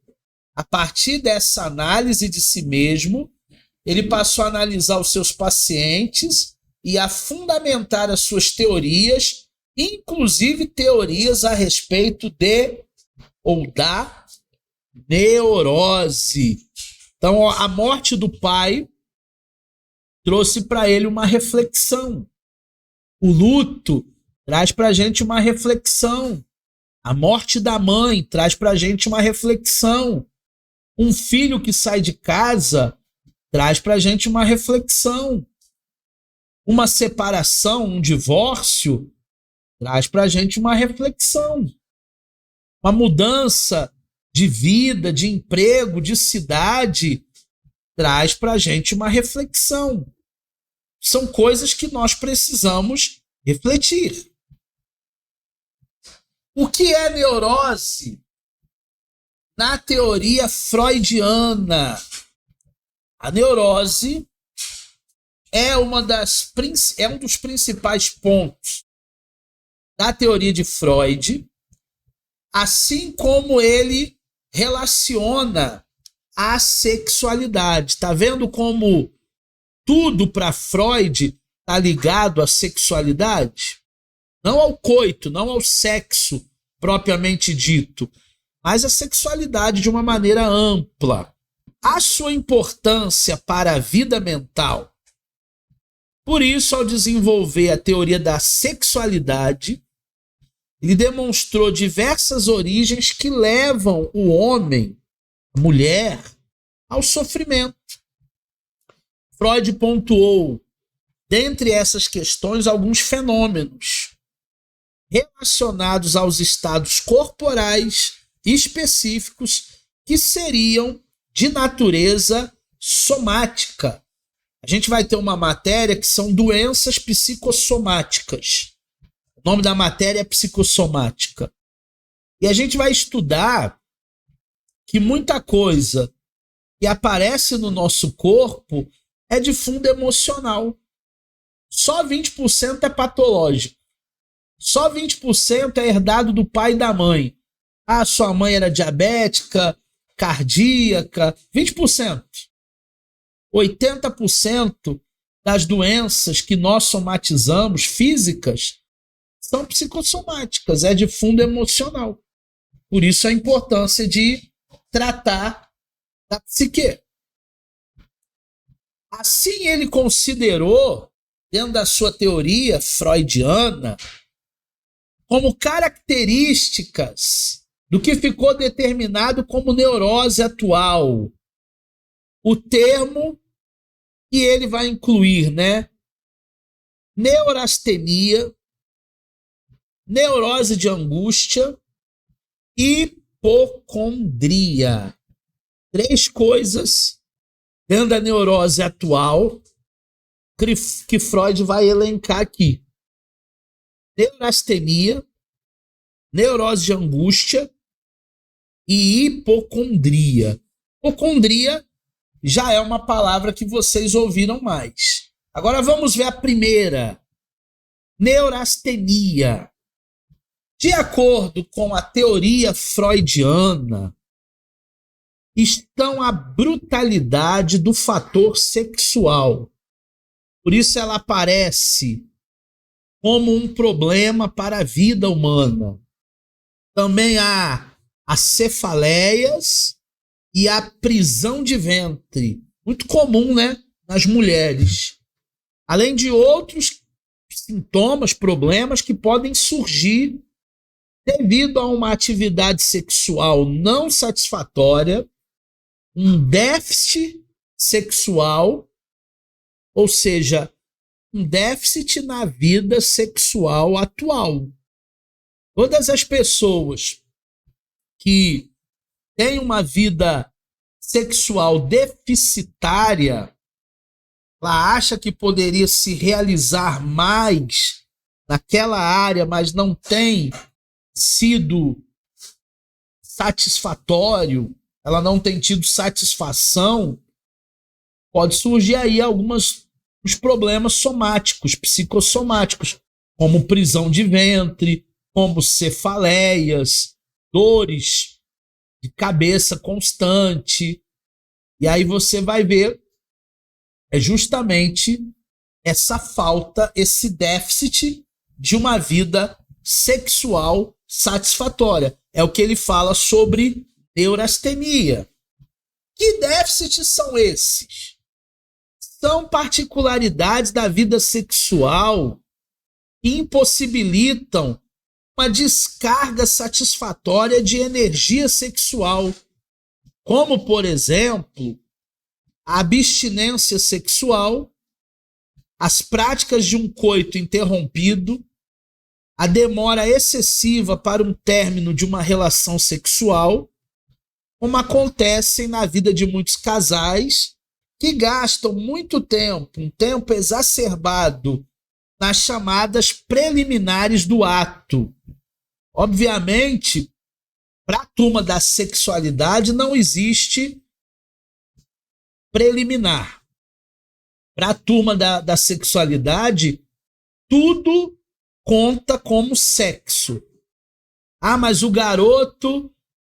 a partir dessa análise de si mesmo, ele passou a analisar os seus pacientes e a fundamentar as suas teorias, inclusive teorias a respeito de ou da neurose. Então, a morte do pai trouxe para ele uma reflexão. O luto traz para a gente uma reflexão. A morte da mãe traz para a gente uma reflexão. Um filho que sai de casa traz para a gente uma reflexão. Uma separação, um divórcio, traz para a gente uma reflexão. Uma mudança de vida, de emprego, de cidade, traz para a gente uma reflexão. São coisas que nós precisamos refletir. O que é neurose? Na teoria freudiana, a neurose é um dos principais pontos da teoria de Freud, assim como ele relaciona a sexualidade. Está vendo como tudo para Freud está ligado à sexualidade? Não ao coito, não ao sexo propriamente dito, mas a sexualidade de uma maneira ampla. A sua importância para a vida mental. Por isso, ao desenvolver a teoria da sexualidade, ele demonstrou diversas origens que levam o homem, a mulher, ao sofrimento. Freud pontuou, dentre essas questões, alguns fenômenos relacionados aos estados corporais específicos que seriam de natureza somática. A gente vai ter uma matéria que são doenças psicossomáticas. O nome da matéria é psicossomática. E a gente vai estudar que muita coisa que aparece no nosso corpo é de fundo emocional. Só 20% é patológico. Só 20% é herdado do pai e da mãe. Ah, sua mãe era diabética, cardíaca. 20%. 80% das doenças que nós somatizamos, físicas, são psicossomáticas, é de fundo emocional. Por isso a importância de tratar da psique. Assim ele considerou, dentro da sua teoria freudiana, como características do que ficou determinado como neurose atual. O termo que ele vai incluir, né? Neurastenia, neurose de angústia e hipocondria. 3 coisas dentro da neurose atual que Freud vai elencar aqui. Neurastenia, neurose de angústia e hipocondria. Hipocondria já é uma palavra que vocês ouviram mais. Agora vamos ver a primeira. Neurastenia. De acordo com a teoria freudiana, estão a brutalidade do fator sexual. Por isso ela aparece como um problema para a vida humana. Também há as cefaleias e a prisão de ventre, muito comum, né, nas mulheres. Além de outros sintomas, problemas que podem surgir devido a uma atividade sexual não satisfatória, um déficit sexual, ou seja, um déficit na vida sexual atual. Todas as pessoas que têm uma vida sexual deficitária, ela acha que poderia se realizar mais naquela área, mas não tem sido satisfatório, ela não tem tido satisfação, pode surgir aí os problemas somáticos, psicossomáticos, como prisão de ventre, como cefaleias, dores de cabeça constante. E aí você vai ver é justamente essa falta, esse déficit de uma vida sexual satisfatória. É o que ele fala sobre neurastenia. Que déficits são esses? São particularidades da vida sexual que impossibilitam uma descarga satisfatória de energia sexual, como, por exemplo, a abstinência sexual, as práticas de um coito interrompido, a demora excessiva para um término de uma relação sexual, como acontecem na vida de muitos casais que gastam muito tempo, um tempo exacerbado, nas chamadas preliminares do ato. Obviamente, para a turma da sexualidade não existe preliminar. Para a turma da sexualidade, tudo conta como sexo. Ah, mas o garoto,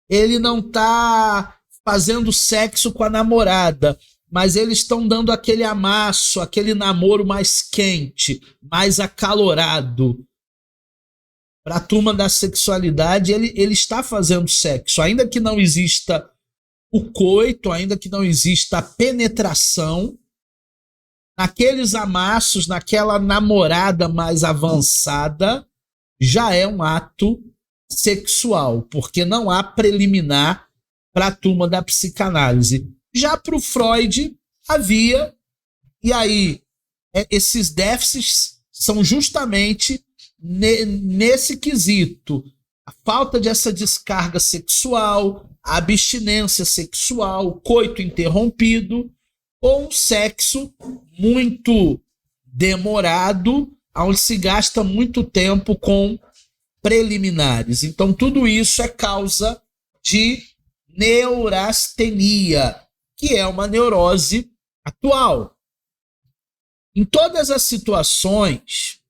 ele não está fazendo sexo com a namorada, mas eles estão dando aquele amasso, aquele namoro mais quente, mais acalorado. Para a turma da sexualidade, ele está fazendo sexo. Ainda que não exista o coito, ainda que não exista a penetração, naqueles amassos, naquela namorada mais avançada, já é um ato sexual, porque não há preliminar para a turma da psicanálise. Já para o Freud havia, e aí esses déficits são justamente nesse quesito. A falta dessa descarga sexual, a abstinência sexual, o coito interrompido, ou um sexo muito demorado, onde se gasta muito tempo com preliminares. Então tudo isso é causa de neurastenia, que é uma neurose atual. Em todas as situações,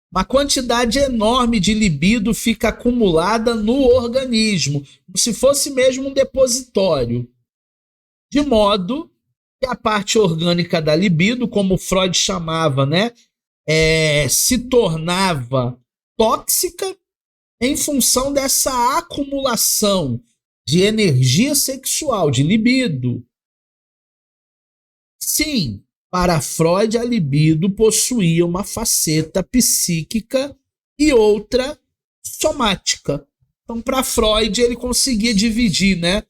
uma quantidade enorme de libido fica acumulada no organismo, como se fosse mesmo um depositório, de modo que a parte orgânica da libido, como Freud chamava, né, se tornava tóxica em função dessa acumulação de energia sexual, de libido. Sim, para Freud, a libido possuía uma faceta psíquica e outra somática. Então, para Freud, ele conseguia dividir, né,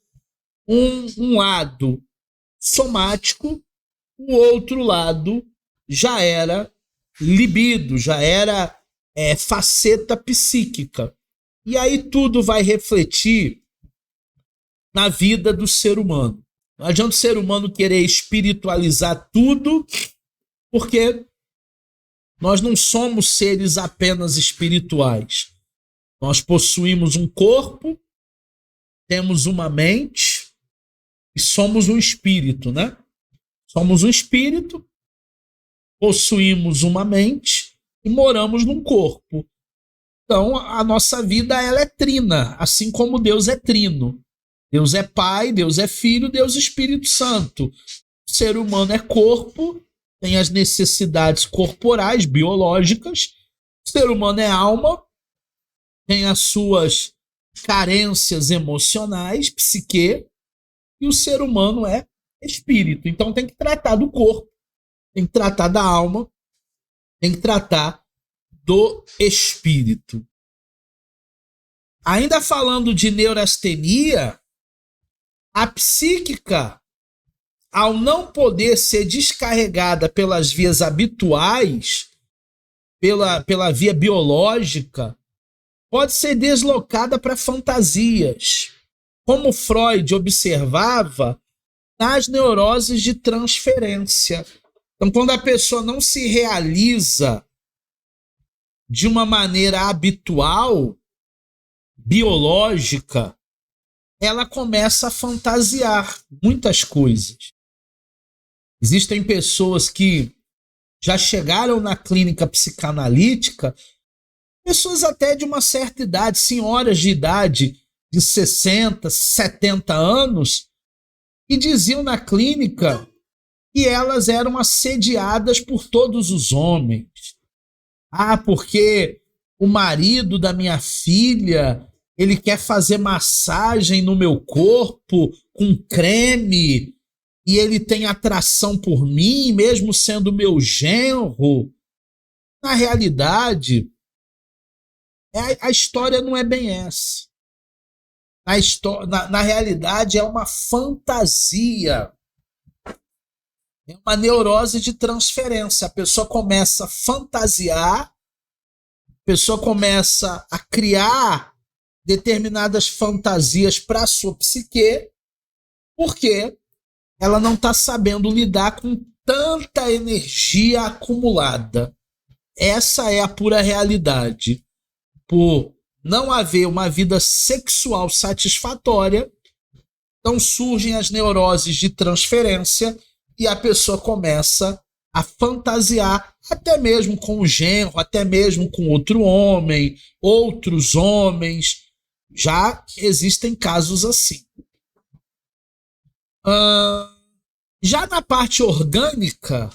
um lado somático, o outro lado já era libido, já era faceta psíquica. E aí tudo vai refletir na vida do ser humano. Não adianta o ser humano querer espiritualizar tudo, porque nós não somos seres apenas espirituais. Nós possuímos um corpo, temos uma mente e somos um espírito, né? Somos um espírito, possuímos uma mente e moramos num corpo. Então, a nossa vida ela é trina, assim como Deus é trino. Deus é Pai, Deus é Filho, Deus é Espírito Santo. O ser humano é corpo, tem as necessidades corporais, biológicas. O ser humano é alma, tem as suas carências emocionais, psique, e o ser humano é espírito. Então tem que tratar do corpo, tem que tratar da alma, tem que tratar do espírito. Ainda falando de neurastenia, a psíquica, ao não poder ser descarregada pelas vias habituais, pela via biológica, pode ser deslocada para fantasias, como Freud observava nas neuroses de transferência. Então, quando a pessoa não se realiza de uma maneira habitual, biológica, ela começa a fantasiar muitas coisas. Existem pessoas que já chegaram na clínica psicanalítica, pessoas até de uma certa idade, senhoras de idade de 60, 70 anos, e diziam na clínica que elas eram assediadas por todos os homens. Ah, porque o marido da minha filha, ele quer fazer massagem no meu corpo com creme e ele tem atração por mim, mesmo sendo meu genro. Na realidade, a história não é bem essa. Na realidade, é uma fantasia. É uma neurose de transferência. A pessoa começa a fantasiar, a pessoa começa a criar determinadas fantasias para a sua psique, porque ela não está sabendo lidar com tanta energia acumulada. Essa é a pura realidade. Por não haver uma vida sexual satisfatória, então surgem as neuroses de transferência e a pessoa começa a fantasiar, até mesmo com o genro, até mesmo com outro homem, outros homens. Já existem casos assim. Já na parte orgânica,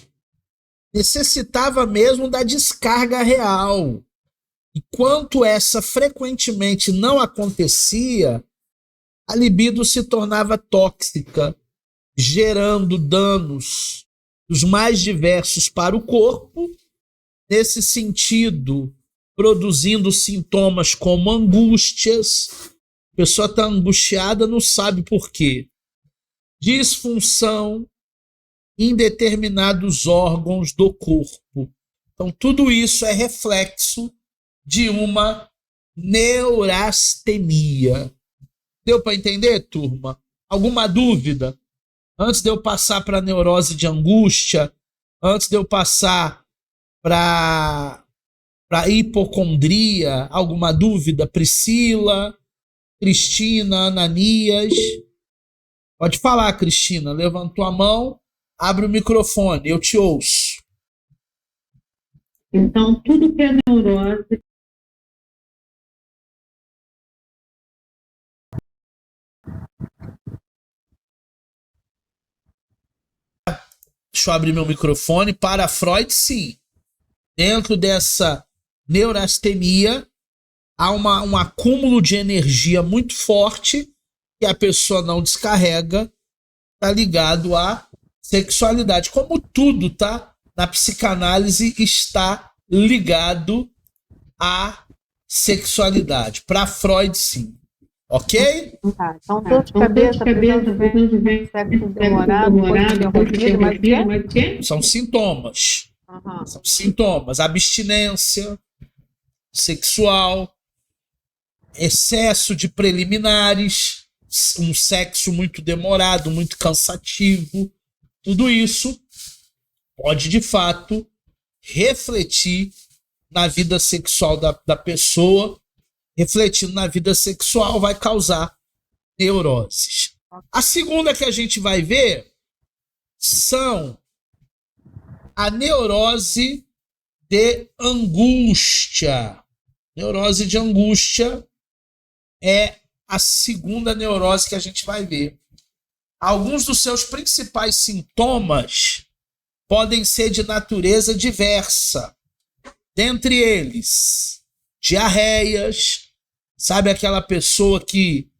necessitava mesmo da descarga real. Enquanto essa frequentemente não acontecia, a libido se tornava tóxica, gerando danos dos mais diversos para o corpo, nesse sentido, produzindo sintomas como angústias. A pessoa está angustiada, não sabe por quê. Disfunção em determinados órgãos do corpo. Então, tudo isso é reflexo de uma neurastenia. Deu para entender, turma? Alguma dúvida? Antes de eu passar para a neurose de angústia, antes de eu passar para hipocondria, alguma dúvida? Priscila, Cristina, Ananias? Pode falar, Cristina. Levantou a mão, abre o microfone, eu te ouço. Então, tudo que é neurose Deixa eu abrir meu microfone. Para Freud, sim. Dentro dessa neurastenia, há um acúmulo de energia muito forte que a pessoa não descarrega, está ligado à sexualidade. Como tudo, tá? Na psicanálise está ligado à sexualidade. Para Freud, sim. Ok? Tá, então dor de cabeça, precisando de ver sexo demorado, depois de ter mas o quê? São sintomas. Uhum. São sintomas. Abstinência sexual, excesso de preliminares, um sexo muito demorado, muito cansativo. Tudo isso pode, de fato, refletir na vida sexual da pessoa. Refletindo na vida sexual, vai causar neuroses. A segunda que a gente vai ver são a neurose de angústia. Neurose de angústia é a segunda neurose que a gente vai ver. Alguns dos seus principais sintomas podem ser de natureza diversa. Dentre eles, diarreias. Sabe aquela pessoa que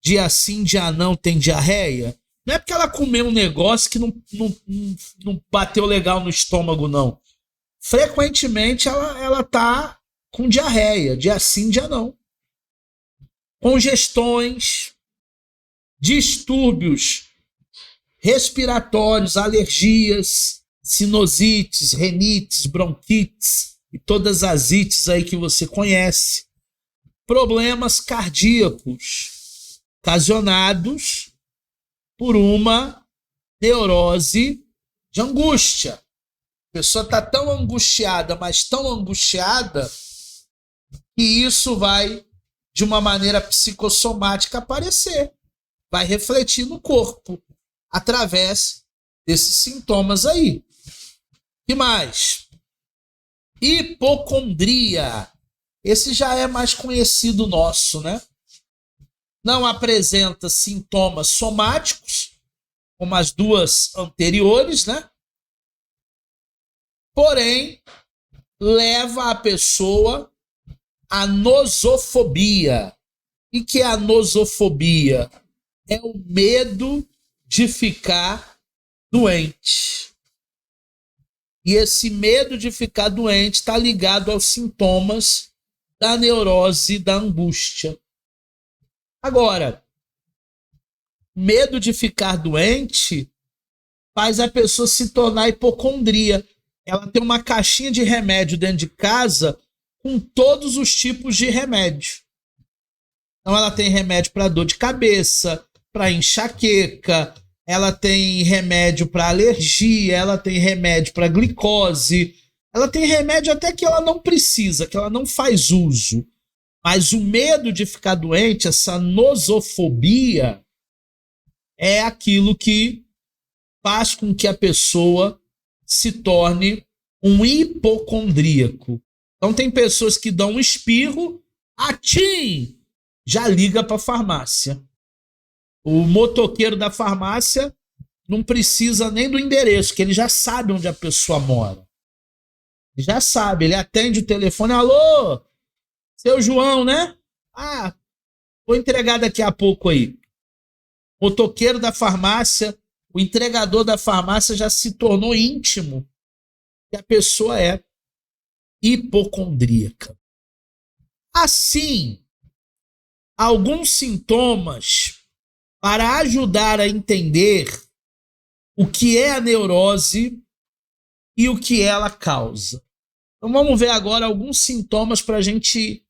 dia sim, dia não tem diarreia? Não é porque ela comeu um negócio que não bateu legal no estômago, não. Frequentemente ela tá com diarreia, dia sim, dia não. Congestões, distúrbios respiratórios, alergias, sinusites, rinites, bronquites e todas as ites aí que você conhece. Problemas cardíacos ocasionados por uma neurose de angústia. A pessoa está tão angustiada, mas tão angustiada, que isso vai, de uma maneira psicossomática, aparecer. Vai refletir no corpo, através desses sintomas aí. E mais? Hipocondria. Esse já é mais conhecido nosso, né? Não apresenta sintomas somáticos, como as duas anteriores, né? Porém, leva a pessoa à nosofobia. E que é a nosofobia? É o medo de ficar doente. E esse medo de ficar doente está ligado aos sintomas da neurose da angústia. Agora, medo de ficar doente faz a pessoa se tornar hipocondria. Ela tem uma caixinha de remédio dentro de casa com todos os tipos de remédio. Então ela tem remédio para dor de cabeça, para enxaqueca, ela tem remédio para alergia, ela tem remédio para glicose, ela tem remédio até que ela não precisa, que ela não faz uso. Mas o medo de ficar doente, essa nosofobia, é aquilo que faz com que a pessoa se torne um hipocondríaco. Então tem pessoas que dão um espirro, atim, já liga para a farmácia. O motoqueiro da farmácia não precisa nem do endereço, que ele já sabe onde a pessoa mora. Ele já sabe, ele atende o telefone, alô, seu João, né? Ah, vou entregar daqui a pouco aí. O motoqueiro da farmácia, o entregador da farmácia já se tornou íntimo. E a pessoa é hipocondríaca. Assim, alguns sintomas para ajudar a entender o que é a neurose e o que ela causa. Então vamos ver agora alguns sintomas para a gente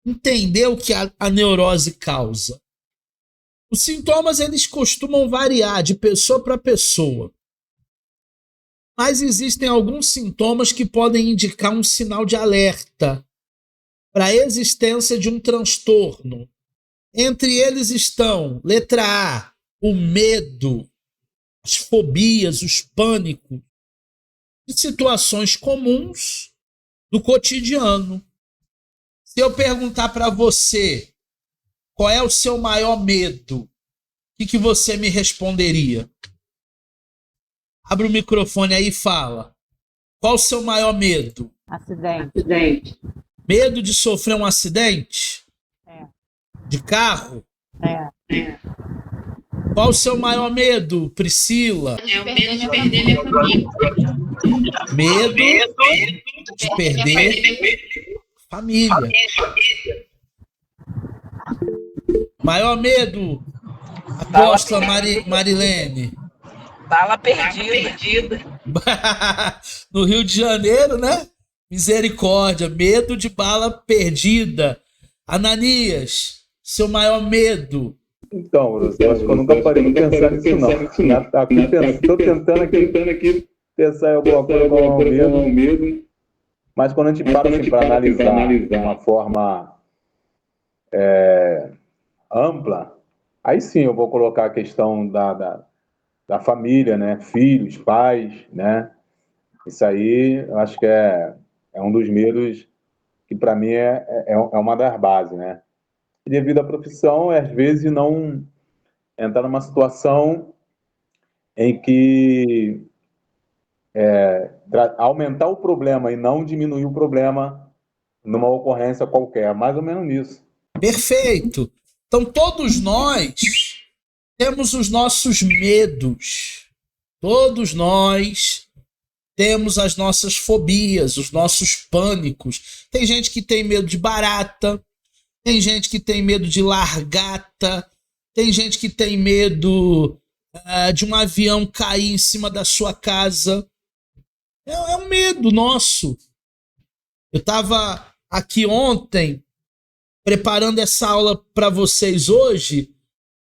entender o que a neurose causa. Os sintomas eles costumam variar de pessoa para pessoa, mas existem alguns sintomas que podem indicar um sinal de alerta para a existência de um transtorno. Entre eles estão, letra A, o medo, as fobias, os pânicos, de situações comuns do cotidiano. Se eu perguntar para você qual é o seu maior medo, o que você me responderia? Abre o microfone aí e fala. Qual o seu maior medo? Acidente. Medo de sofrer um acidente? É. De carro? É. Qual o seu maior medo, Priscila? É o medo de perder minha família. Medo de perder família. Maior medo, apóstola Marilene? Bala perdida. No Rio de Janeiro, né? Misericórdia, medo de bala perdida. Ananias, seu maior medo? Então, eu acho que eu nunca parei de pensar nisso, não. Estou tentando aqui pensar em alguma coisa com medo, mas quando a gente para assim, para analisar de uma forma ampla, aí sim eu vou colocar a questão da família, né? Filhos, pais, né? Isso aí eu acho que é um dos medos que para mim é uma das bases, né? e devido à profissão, às vezes não entrar numa situação em que aumentar o problema e não diminuir o problema numa ocorrência qualquer, mais ou menos nisso. Perfeito. Então todos nós temos os nossos medos. Todos nós temos as nossas fobias, os nossos pânicos. Tem gente que tem medo de barata, tem gente que tem medo de largata, tem gente que tem medo de um avião cair em cima da sua casa. É um medo nosso. Eu estava aqui ontem preparando essa aula para vocês hoje,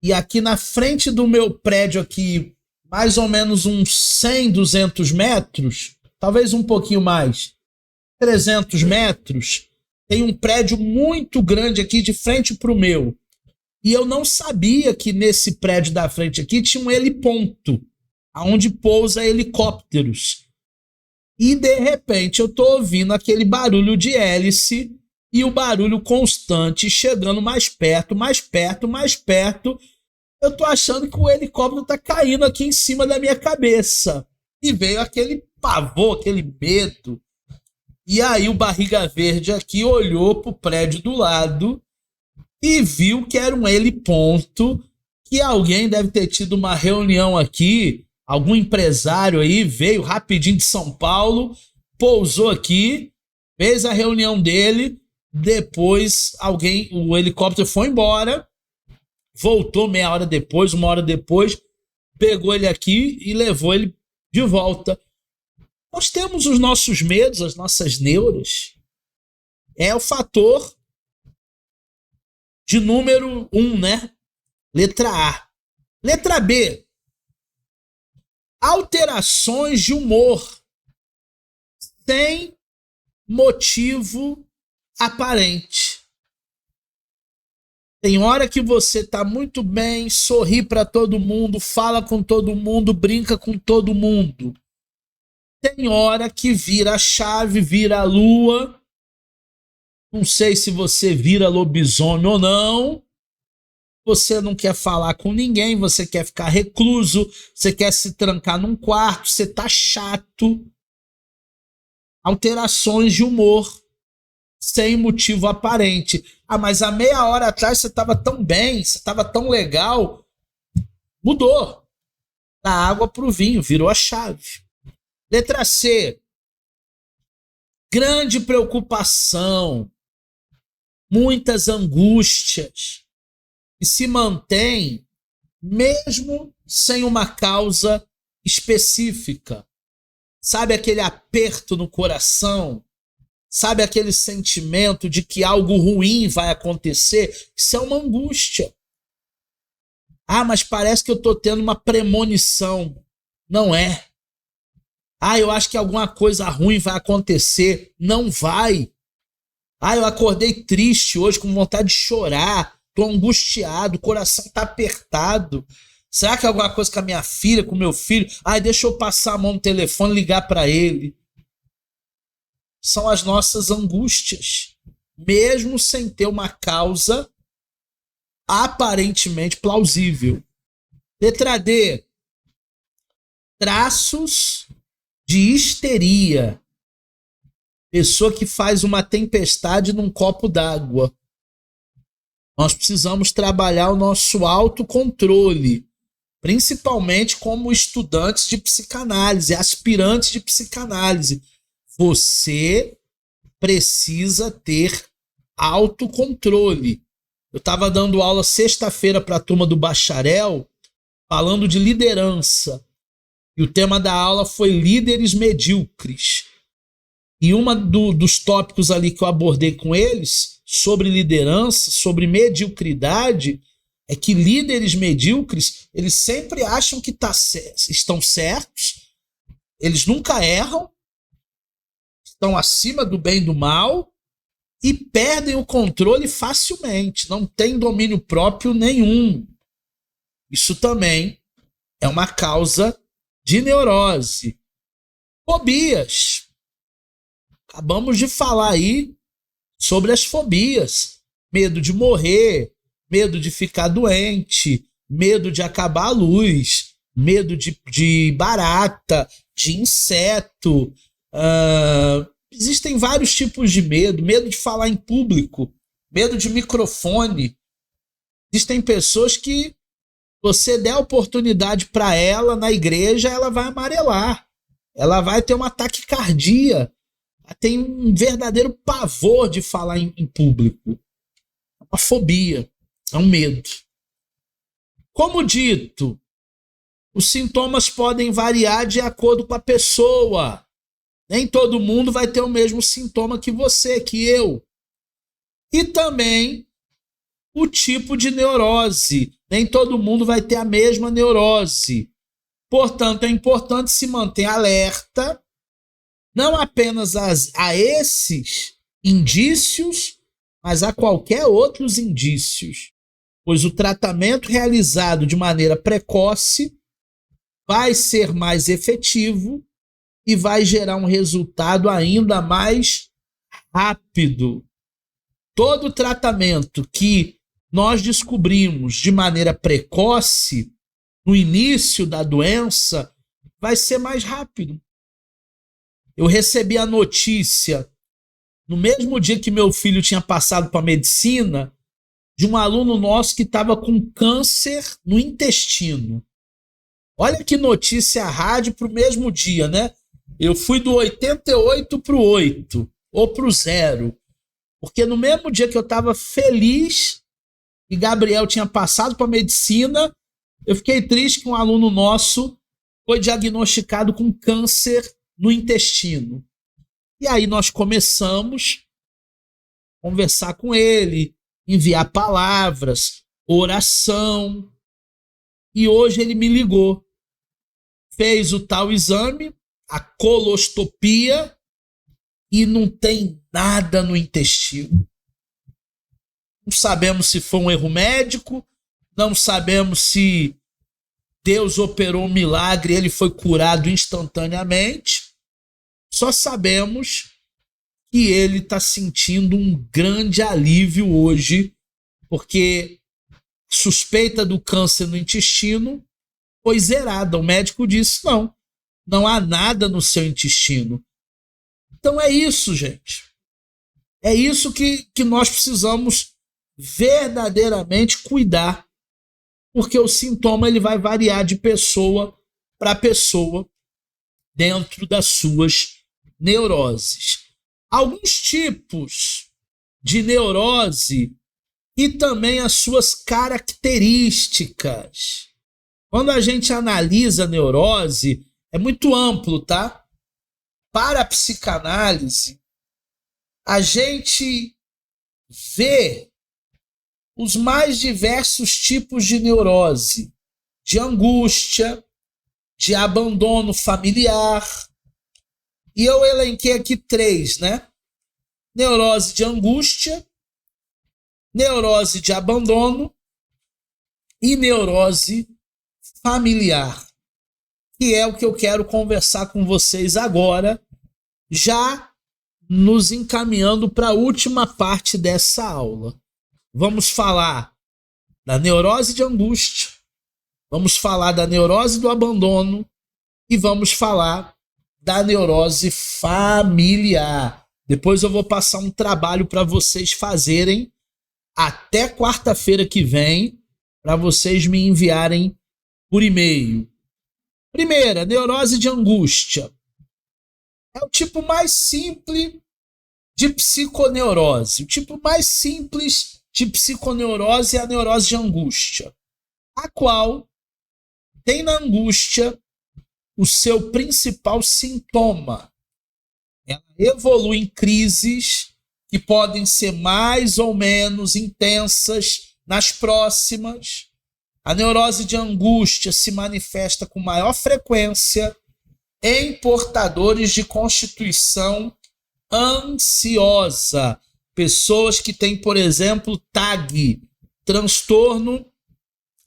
e aqui na frente do meu prédio aqui, mais ou menos uns 100, 200 metros, talvez um pouquinho mais, 300 metros, tem um prédio muito grande aqui de frente para o meu. E eu não sabia que nesse prédio da frente aqui tinha um heliponto, onde pousa helicópteros. E de repente eu tô ouvindo aquele barulho de hélice e o barulho constante chegando mais perto, mais perto, mais perto. Eu tô achando que o helicóptero tá caindo aqui em cima da minha cabeça. E veio aquele pavor, aquele medo. E aí o Barriga Verde aqui olhou pro prédio do lado e viu que era um heliponto, que alguém deve ter tido uma reunião aqui, algum empresário aí veio rapidinho de São Paulo, pousou aqui, fez a reunião dele, depois o helicóptero foi embora, voltou meia hora depois, uma hora depois, pegou ele aqui e levou ele de volta. Nós temos os nossos medos, as nossas neuras. É o fator de número 1, né? Letra A. Letra B. Alterações de humor sem motivo aparente. Tem hora que você tá muito bem, sorri para todo mundo, fala com todo mundo, brinca com todo mundo. Tem hora que vira a chave, vira a lua. Não sei se você vira lobisomem ou não. Você não quer falar com ninguém, você quer ficar recluso, você quer se trancar num quarto, você tá chato. Alterações de humor sem motivo aparente. Ah, mas há meia hora atrás você estava tão bem, você estava tão legal. Mudou. Da água para o vinho, virou a chave. Letra C. Grande preocupação, muitas angústias, e se mantém mesmo sem uma causa específica. Sabe aquele aperto no coração? Sabe aquele sentimento de que algo ruim vai acontecer? Isso é uma angústia. Ah, mas parece que eu estou tendo uma premonição. Não é. Ah, eu acho que alguma coisa ruim vai acontecer. Não vai. Ah, eu acordei triste hoje, com vontade de chorar. Estou angustiado, o coração está apertado. Será que é alguma coisa com a minha filha, com o meu filho? Ai, deixa eu passar a mão no telefone e ligar para ele. São as nossas angústias, mesmo sem ter uma causa aparentemente plausível. Letra D. Traços de histeria. Pessoa que faz uma tempestade num copo d'água. Nós precisamos trabalhar o nosso autocontrole, principalmente como estudantes de psicanálise, aspirantes de psicanálise. Você precisa ter autocontrole. Eu estava dando aula sexta-feira para a turma do bacharel, falando de liderança. E o tema da aula foi líderes medíocres. E dos tópicos ali que eu abordei com eles, sobre liderança, sobre mediocridade, é que líderes medíocres, eles sempre acham que estão certos, eles nunca erram, estão acima do bem e do mal e perdem o controle facilmente, não tem domínio próprio nenhum. Isso também é uma causa de neurose. Fobias. Acabamos de falar aí sobre as fobias. Medo de morrer, medo de ficar doente, medo de acabar a luz, medo de barata, de inseto. Existem vários tipos de medo. Medo de falar em público, medo de microfone. Existem pessoas que você der oportunidade para ela na igreja, ela vai amarelar. Ela vai ter uma taquicardia. Ela tem um verdadeiro pavor de falar em público. É uma fobia, é um medo. Como dito, os sintomas podem variar de acordo com a pessoa. Nem todo mundo vai ter o mesmo sintoma que você, que eu. E também o tipo de neurose. Nem todo mundo vai ter a mesma neurose. Portanto, é importante se manter alerta, não apenas a esses indícios, mas a qualquer outros indícios. Pois o tratamento realizado de maneira precoce vai ser mais efetivo e vai gerar um resultado ainda mais rápido. Todo tratamento que nós descobrimos de maneira precoce, no início da doença, vai ser mais rápido. Eu recebi a notícia, no mesmo dia que meu filho tinha passado para medicina, de um aluno nosso que estava com câncer no intestino. Olha que notícia rádio para o mesmo dia, né? Eu fui do 88 para o 8, ou para o 0. Porque no mesmo dia que eu estava feliz e Gabriel tinha passado para medicina, eu fiquei triste que um aluno nosso foi diagnosticado com câncer no intestino. E aí nós começamos a conversar com ele, enviar palavras, oração. E hoje ele me ligou. Fez o tal exame, a colostopia, e não tem nada no intestino. Não sabemos se foi um erro médico, não sabemos se Deus operou um milagre e ele foi curado instantaneamente. Só sabemos que ele está sentindo um grande alívio hoje, porque suspeita do câncer no intestino foi zerada. O médico disse, não há nada no seu intestino. Então é isso, gente. É isso que nós precisamos verdadeiramente cuidar, porque o sintoma ele vai variar de pessoa para pessoa dentro das suas neuroses. Alguns tipos de neurose e também as suas características. Quando a gente analisa a neurose, é muito amplo, tá? Para a psicanálise, a gente vê os mais diversos tipos de neurose, de angústia, de abandono familiar. E eu elenquei aqui 3, né? Neurose de angústia, neurose de abandono e neurose familiar, que é o que eu quero conversar com vocês agora, já nos encaminhando para a última parte dessa aula. Vamos falar da neurose de angústia, vamos falar da neurose do abandono e vamos falar da neurose familiar. Depois eu vou passar um trabalho para vocês fazerem até quarta-feira que vem, para vocês me enviarem por e-mail. Primeira, neurose de angústia. É o tipo mais simples de psiconeurose. O tipo mais simples de psiconeurose é a neurose de angústia, a qual tem na angústia o seu principal sintoma. Ela evolui em crises que podem ser mais ou menos intensas nas próximas. A neurose de angústia se manifesta com maior frequência em portadores de constituição ansiosa. Pessoas que têm, por exemplo, TAG, transtorno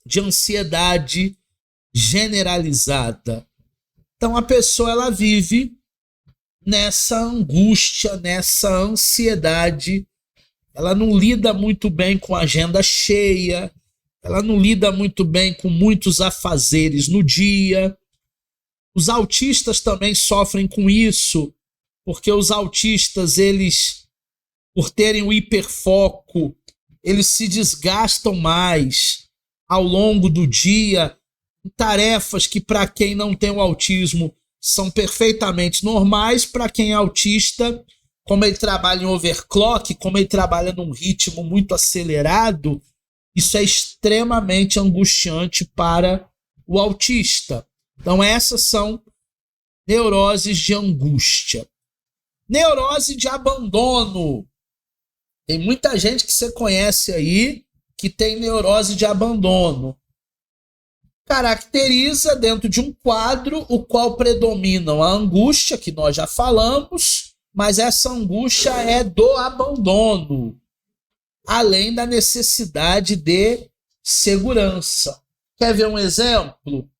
de ansiedade generalizada. Então a pessoa ela vive nessa angústia, nessa ansiedade ela não lida muito bem com a agenda cheia, ela não lida muito bem com muitos afazeres no dia. Os autistas também sofrem com isso, porque os autistas, eles, por terem o hiperfoco, eles se desgastam mais ao longo do dia, em tarefas que, para quem não tem o autismo, são perfeitamente normais. Para quem é autista, como ele trabalha em overclock, como ele trabalha num ritmo muito acelerado, isso é extremamente angustiante para o autista. Então essas são neuroses de angústia. Neurose de abandono. Tem muita gente que você conhece aí que tem neurose de abandono. Caracteriza dentro de um quadro o qual predominam a angústia, que nós já falamos, mas essa angústia é do abandono, além da necessidade de segurança. Quer ver um exemplo?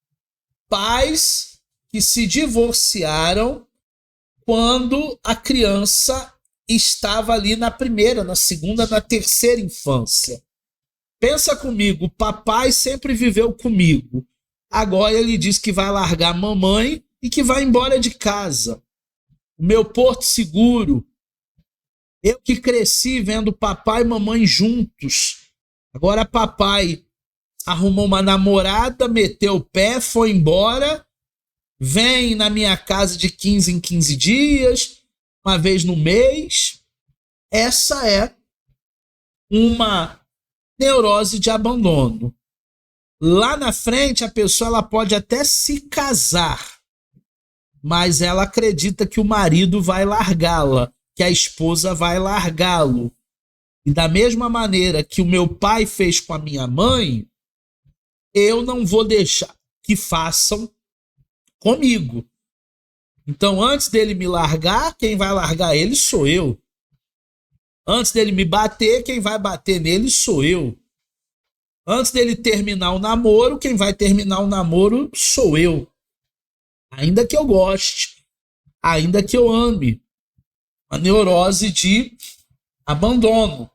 Pais que se divorciaram quando a criança estava ali na primeira, na segunda, na terceira infância. Pensa comigo, o papai sempre viveu comigo. Agora ele diz que vai largar a mamãe e que vai embora de casa. O meu porto seguro. Eu que cresci vendo papai e mamãe juntos. Agora papai arrumou uma namorada, meteu o pé, foi embora, vem na minha casa de 15 em 15 dias, uma vez no mês. Essa é uma neurose de abandono. Lá na frente, a pessoa ela pode até se casar, mas ela acredita que o marido vai largá-la, que a esposa vai largá-lo. E da mesma maneira que o meu pai fez com a minha mãe, eu não vou deixar que façam comigo. Então, antes dele me largar, quem vai largar ele sou eu. Antes dele me bater, quem vai bater nele sou eu. Antes dele terminar o namoro, quem vai terminar o namoro sou eu. Ainda que eu goste, ainda que eu ame. A neurose de abandono.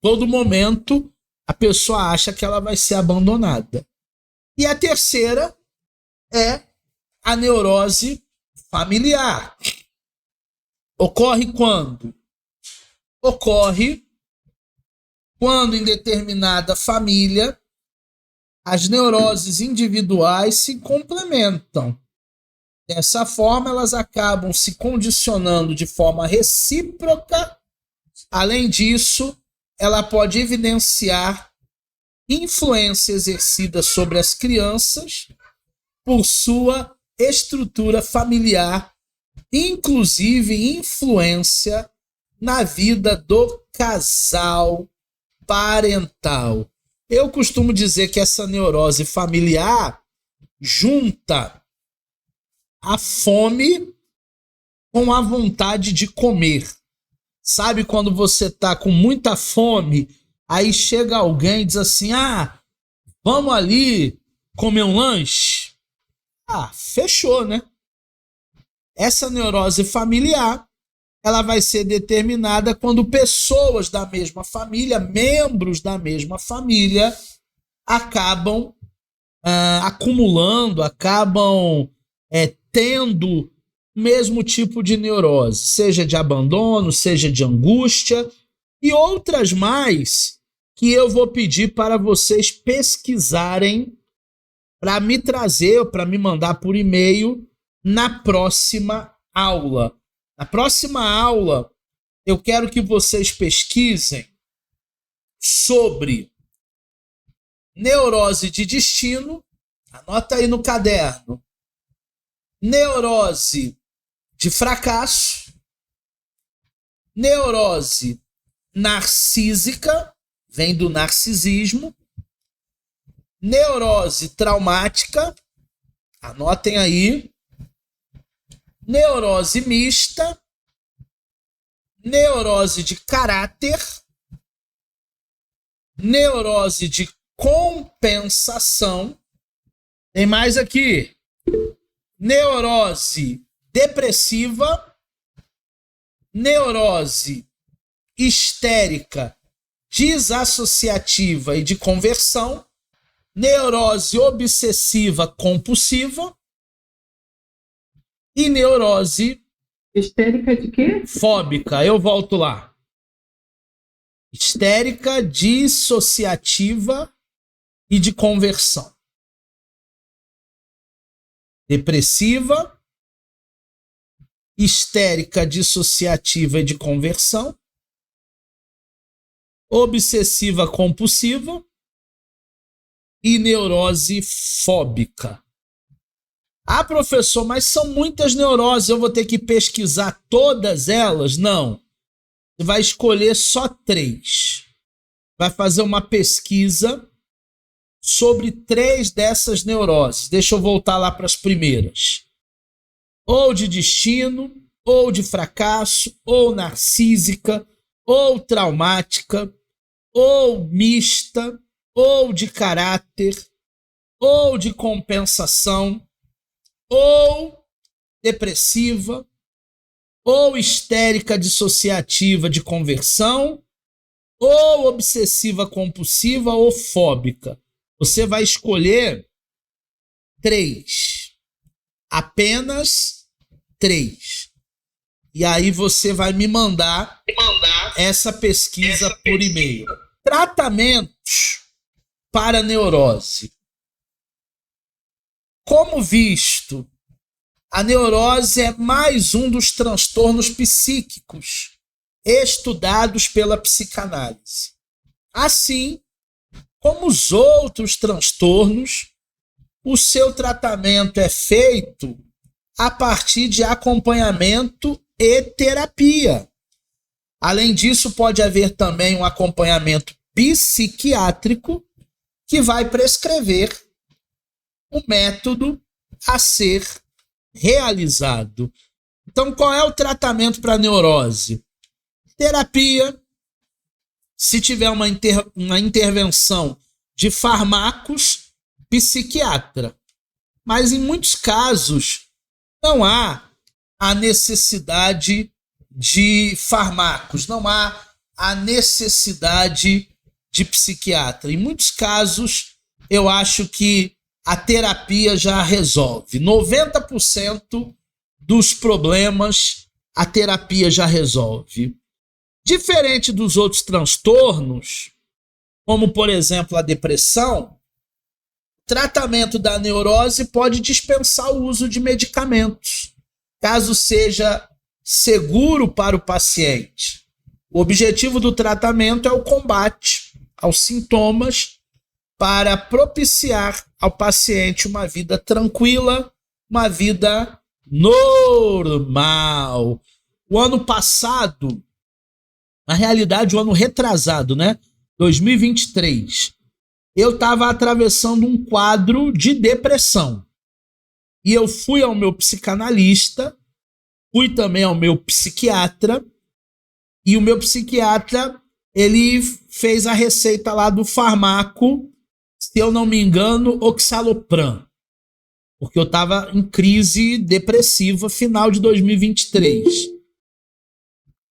Todo momento a pessoa acha que ela vai ser abandonada. E a terceira é a neurose familiar. Ocorre quando? Ocorre quando em determinada família as neuroses individuais se complementam. Dessa forma, elas acabam se condicionando de forma recíproca. Além disso, ela pode evidenciar influência exercida sobre as crianças por sua estrutura familiar, inclusive influência na vida do casal parental. Eu costumo dizer que essa neurose familiar junta a fome com a vontade de comer. Sabe quando você tá com muita fome, aí chega alguém e diz assim, vamos ali comer um lanche? Fechou, né? Essa neurose familiar, ela vai ser determinada quando pessoas da mesma família, membros da mesma família, acabam acumulando, acabam tendo o mesmo tipo de neurose, seja de abandono, seja de angústia, e outras mais que eu vou pedir para vocês pesquisarem para me trazer, para me mandar por e-mail na próxima aula. Na próxima aula, eu quero que vocês pesquisem sobre neurose de destino, anota aí no caderno, neurose de fracasso, neurose narcísica, vem do narcisismo, neurose traumática, anotem aí, neurose mista, neurose de caráter, neurose de compensação, tem mais aqui, neurose depressiva, neurose histérica desassociativa e de conversão, neurose obsessiva compulsiva e neurose histérica de quê? Fóbica. Eu volto lá. Histérica dissociativa e de conversão. Depressiva, histérica dissociativa e de conversão, obsessiva compulsiva e neurose fóbica. Ah, professor, mas são muitas neuroses, eu vou ter que pesquisar todas elas? Não. Você vai escolher só 3. Vai fazer uma pesquisa sobre 3 dessas neuroses. Deixa eu voltar lá para as primeiras. Ou de destino, ou de fracasso, ou narcísica, ou traumática, ou mista, ou de caráter, ou de compensação, ou depressiva, ou histérica dissociativa de conversão, ou obsessiva compulsiva ou fóbica. Você vai escolher 3. Apenas 3. E aí você vai me mandar essa pesquisa por e-mail. Tratamentos para neurose. Como visto, a neurose é mais um dos transtornos psíquicos estudados pela psicanálise. Assim como os outros transtornos, o seu tratamento é feito a partir de acompanhamento e terapia. Além disso, pode haver também um acompanhamento psiquiátrico que vai prescrever o método a ser realizado. Então, qual é o tratamento para neurose? Terapia, se tiver uma intervenção de fármacos, psiquiatra. Mas em muitos casos não há a necessidade de fármacos, não há a necessidade de psiquiatra. Em muitos casos, eu acho que a terapia já resolve. 90% dos problemas a terapia já resolve. Diferente dos outros transtornos, como por exemplo a depressão, o tratamento da neurose pode dispensar o uso de medicamentos, caso seja seguro para o paciente. O objetivo do tratamento é o combate aos sintomas para propiciar ao paciente uma vida tranquila, uma vida normal. O ano passado, na realidade o ano retrasado, né? 2023, eu estava atravessando um quadro de depressão. E eu fui ao meu psicanalista, fui também ao meu psiquiatra, e o meu psiquiatra, ele fez a receita lá do fármaco, se eu não me engano, oxalopram, porque eu estava em crise depressiva final de 2023.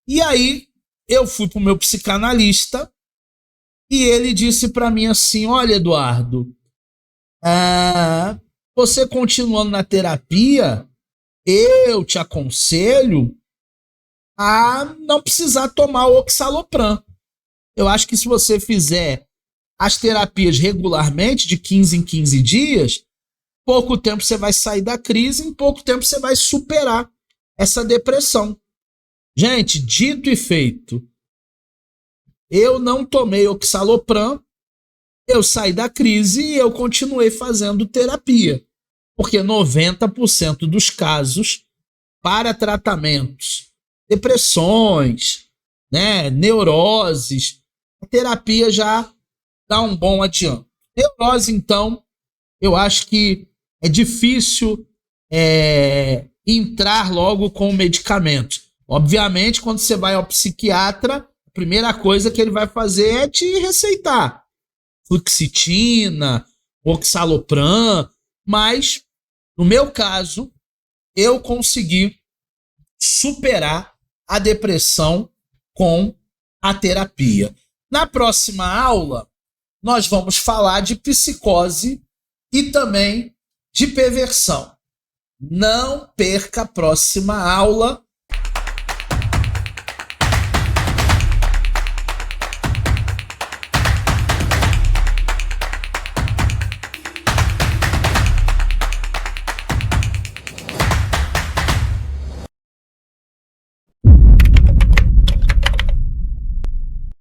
E aí eu fui para o meu psicanalista e ele disse para mim assim: olha, Eduardo, você continuando na terapia, eu te aconselho a não precisar tomar o oxalopram. Eu acho que se você fizer as terapias regularmente, de 15 em 15 dias, pouco tempo você vai sair da crise, em pouco tempo você vai superar essa depressão. Gente, dito e feito, eu não tomei oxalopram, eu saí da crise e eu continuei fazendo terapia, porque 90% dos casos para tratamentos, depressões, né, neuroses, a terapia já dá um bom adianto. Neurose, então, eu acho que é difícil entrar logo com o medicamento. Obviamente, quando você vai ao psiquiatra, a primeira coisa que ele vai fazer é te receitar fluoxetina, oxalopram, mas, no meu caso, eu consegui superar a depressão com a terapia. Na próxima aula, nós vamos falar de psicose e também de perversão. Não perca a próxima aula.